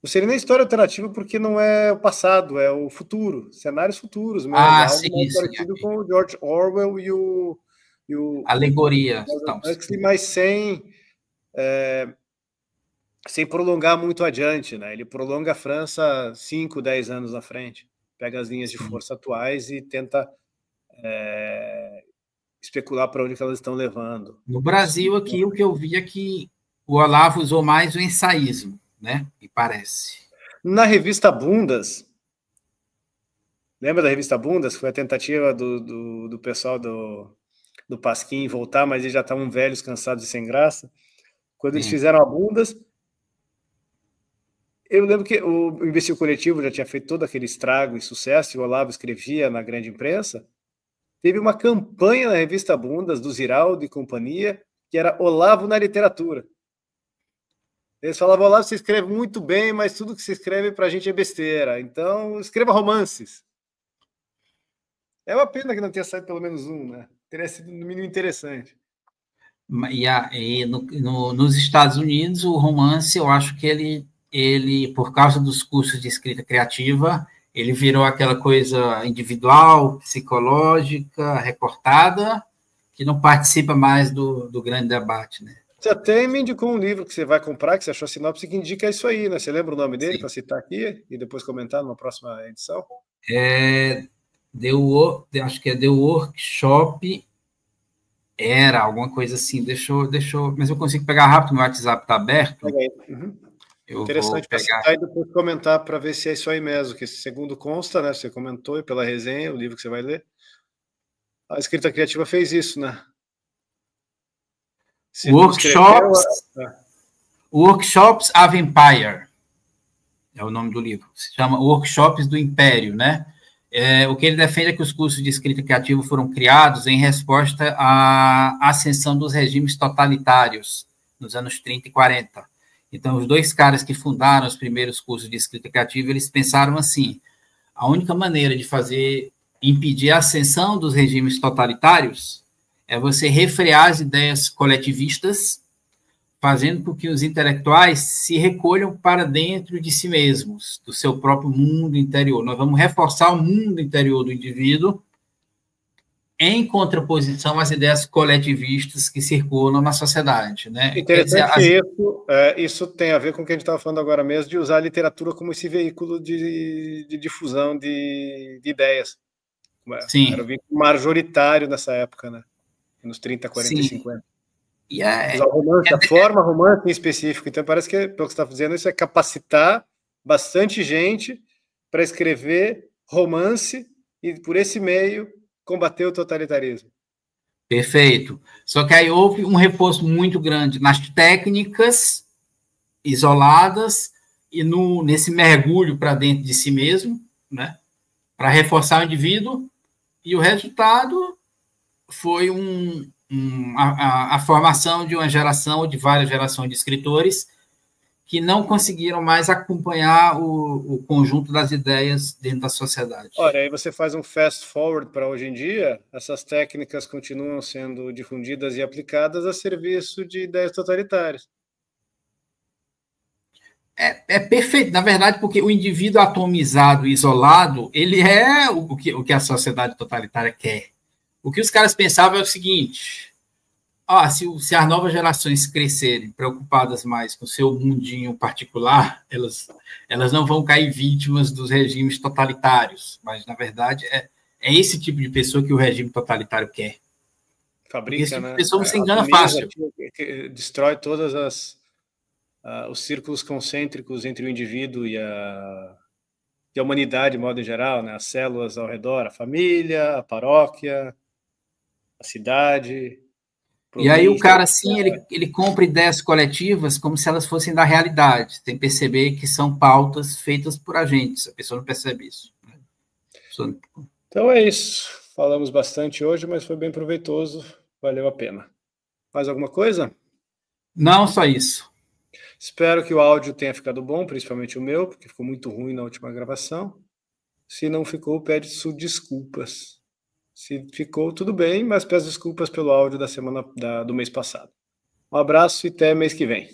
Não seria nem história alternativa, porque não é o passado, é o futuro, cenários futuros mesmo. Sim, parecido com o George Orwell e o Alegoria. Mas sem prolongar muito adiante, né? Ele prolonga a França 5, 10 anos na frente, pega as linhas de força atuais e tenta especular para onde que elas estão levando. No Brasil, aqui, o que eu vi é que o Olavo usou mais o ensaísmo, né? Me parece. Na revista Bundas, lembra da revista Bundas? Foi a tentativa do pessoal do Pasquim voltar, mas eles já estavam velhos, cansados e sem graça. Quando eles fizeram a Bundas, eu lembro que o Imbecil Coletivo já tinha feito todo aquele estrago e sucesso, e o Olavo escrevia na grande imprensa. Teve uma campanha na revista Bundas, do Ziraldo e companhia, que era Olavo na literatura. Eles falavam: Olavo, você escreve muito bem, mas tudo que você escreve para a gente é besteira, então escreva romances. É uma pena que não tenha saído pelo menos um, né? Teria sido, no mínimo, interessante. E nos Estados Unidos, o romance, eu acho que ele, por causa dos cursos de escrita criativa, ele virou aquela coisa individual, psicológica, recortada, que não participa mais do grande debate, né? Você até me indicou um livro que você vai comprar, que você achou a sinopse, que indica isso aí, né? Você lembra o nome dele para citar aqui e depois comentar numa próxima edição? Acho que é The Workshop, era alguma coisa assim, mas eu consigo pegar rápido, meu WhatsApp está aberto. Interessante para citar e depois comentar para ver se é isso aí mesmo, que segundo consta, né? Você comentou e pela resenha, o livro que você vai ler, a escrita criativa fez isso, né? Workshops of Empire é o nome do livro. Se chama Workshops do Império, né? O que ele defende é que os cursos de escrita criativa foram criados em resposta à ascensão dos regimes totalitários nos anos 30 e 40. Então, os dois caras que fundaram os primeiros cursos de escrita criativa, eles pensaram assim: a única maneira de impedir a ascensão dos regimes totalitários é você refrear as ideias coletivistas, fazendo com que os intelectuais se recolham para dentro de si mesmos, do seu próprio mundo interior. Nós vamos reforçar o mundo interior do indivíduo em contraposição às ideias coletivistas que circulam na sociedade, né? Interessante que isso tem a ver com o que a gente estava falando agora mesmo, de usar a literatura como esse veículo de difusão de ideias. Sim. Era o veículo majoritário nessa época, né? Nos 30, 40 e 50. Usar o romance, a forma romântica em específico. Então, parece que, pelo que você está dizendo, isso é capacitar bastante gente para escrever romance e, por esse meio, combater o totalitarismo. Perfeito. Só que aí houve um reforço muito grande nas técnicas isoladas e nesse mergulho para dentro de si mesmo, né? Para reforçar o indivíduo, e o resultado foi a formação de uma geração, ou de várias gerações de escritores que não conseguiram mais acompanhar o conjunto das ideias dentro da sociedade. Olha, aí você faz um fast forward para hoje em dia, essas técnicas continuam sendo difundidas e aplicadas a serviço de ideias totalitárias. É perfeito, na verdade, porque o indivíduo atomizado, isolado, ele é o que a sociedade totalitária quer. O que os caras pensavam é o seguinte: Se as novas gerações crescerem preocupadas mais com o seu mundinho particular, elas não vão cair vítimas dos regimes totalitários, mas, na verdade, é esse tipo de pessoa que o regime totalitário quer. Fabrica, esse tipo né? de pessoa não se engana fácil. Destrói todas os círculos concêntricos entre o indivíduo e a humanidade, de modo geral, né? As células ao redor, a família, a paróquia, a cidade. E aí o cara, assim, ele compra ideias coletivas como se elas fossem da realidade, sem perceber que são pautas feitas por agentes. A pessoa não percebe isso. Então é isso. Falamos bastante hoje, mas foi bem proveitoso. Valeu a pena. Mais alguma coisa? Não, só isso. Espero que o áudio tenha ficado bom, principalmente o meu, porque ficou muito ruim na última gravação. Se não ficou, pede desculpas. Se ficou, tudo bem, mas peço desculpas pelo áudio da semana do mês passado. Um abraço e até mês que vem.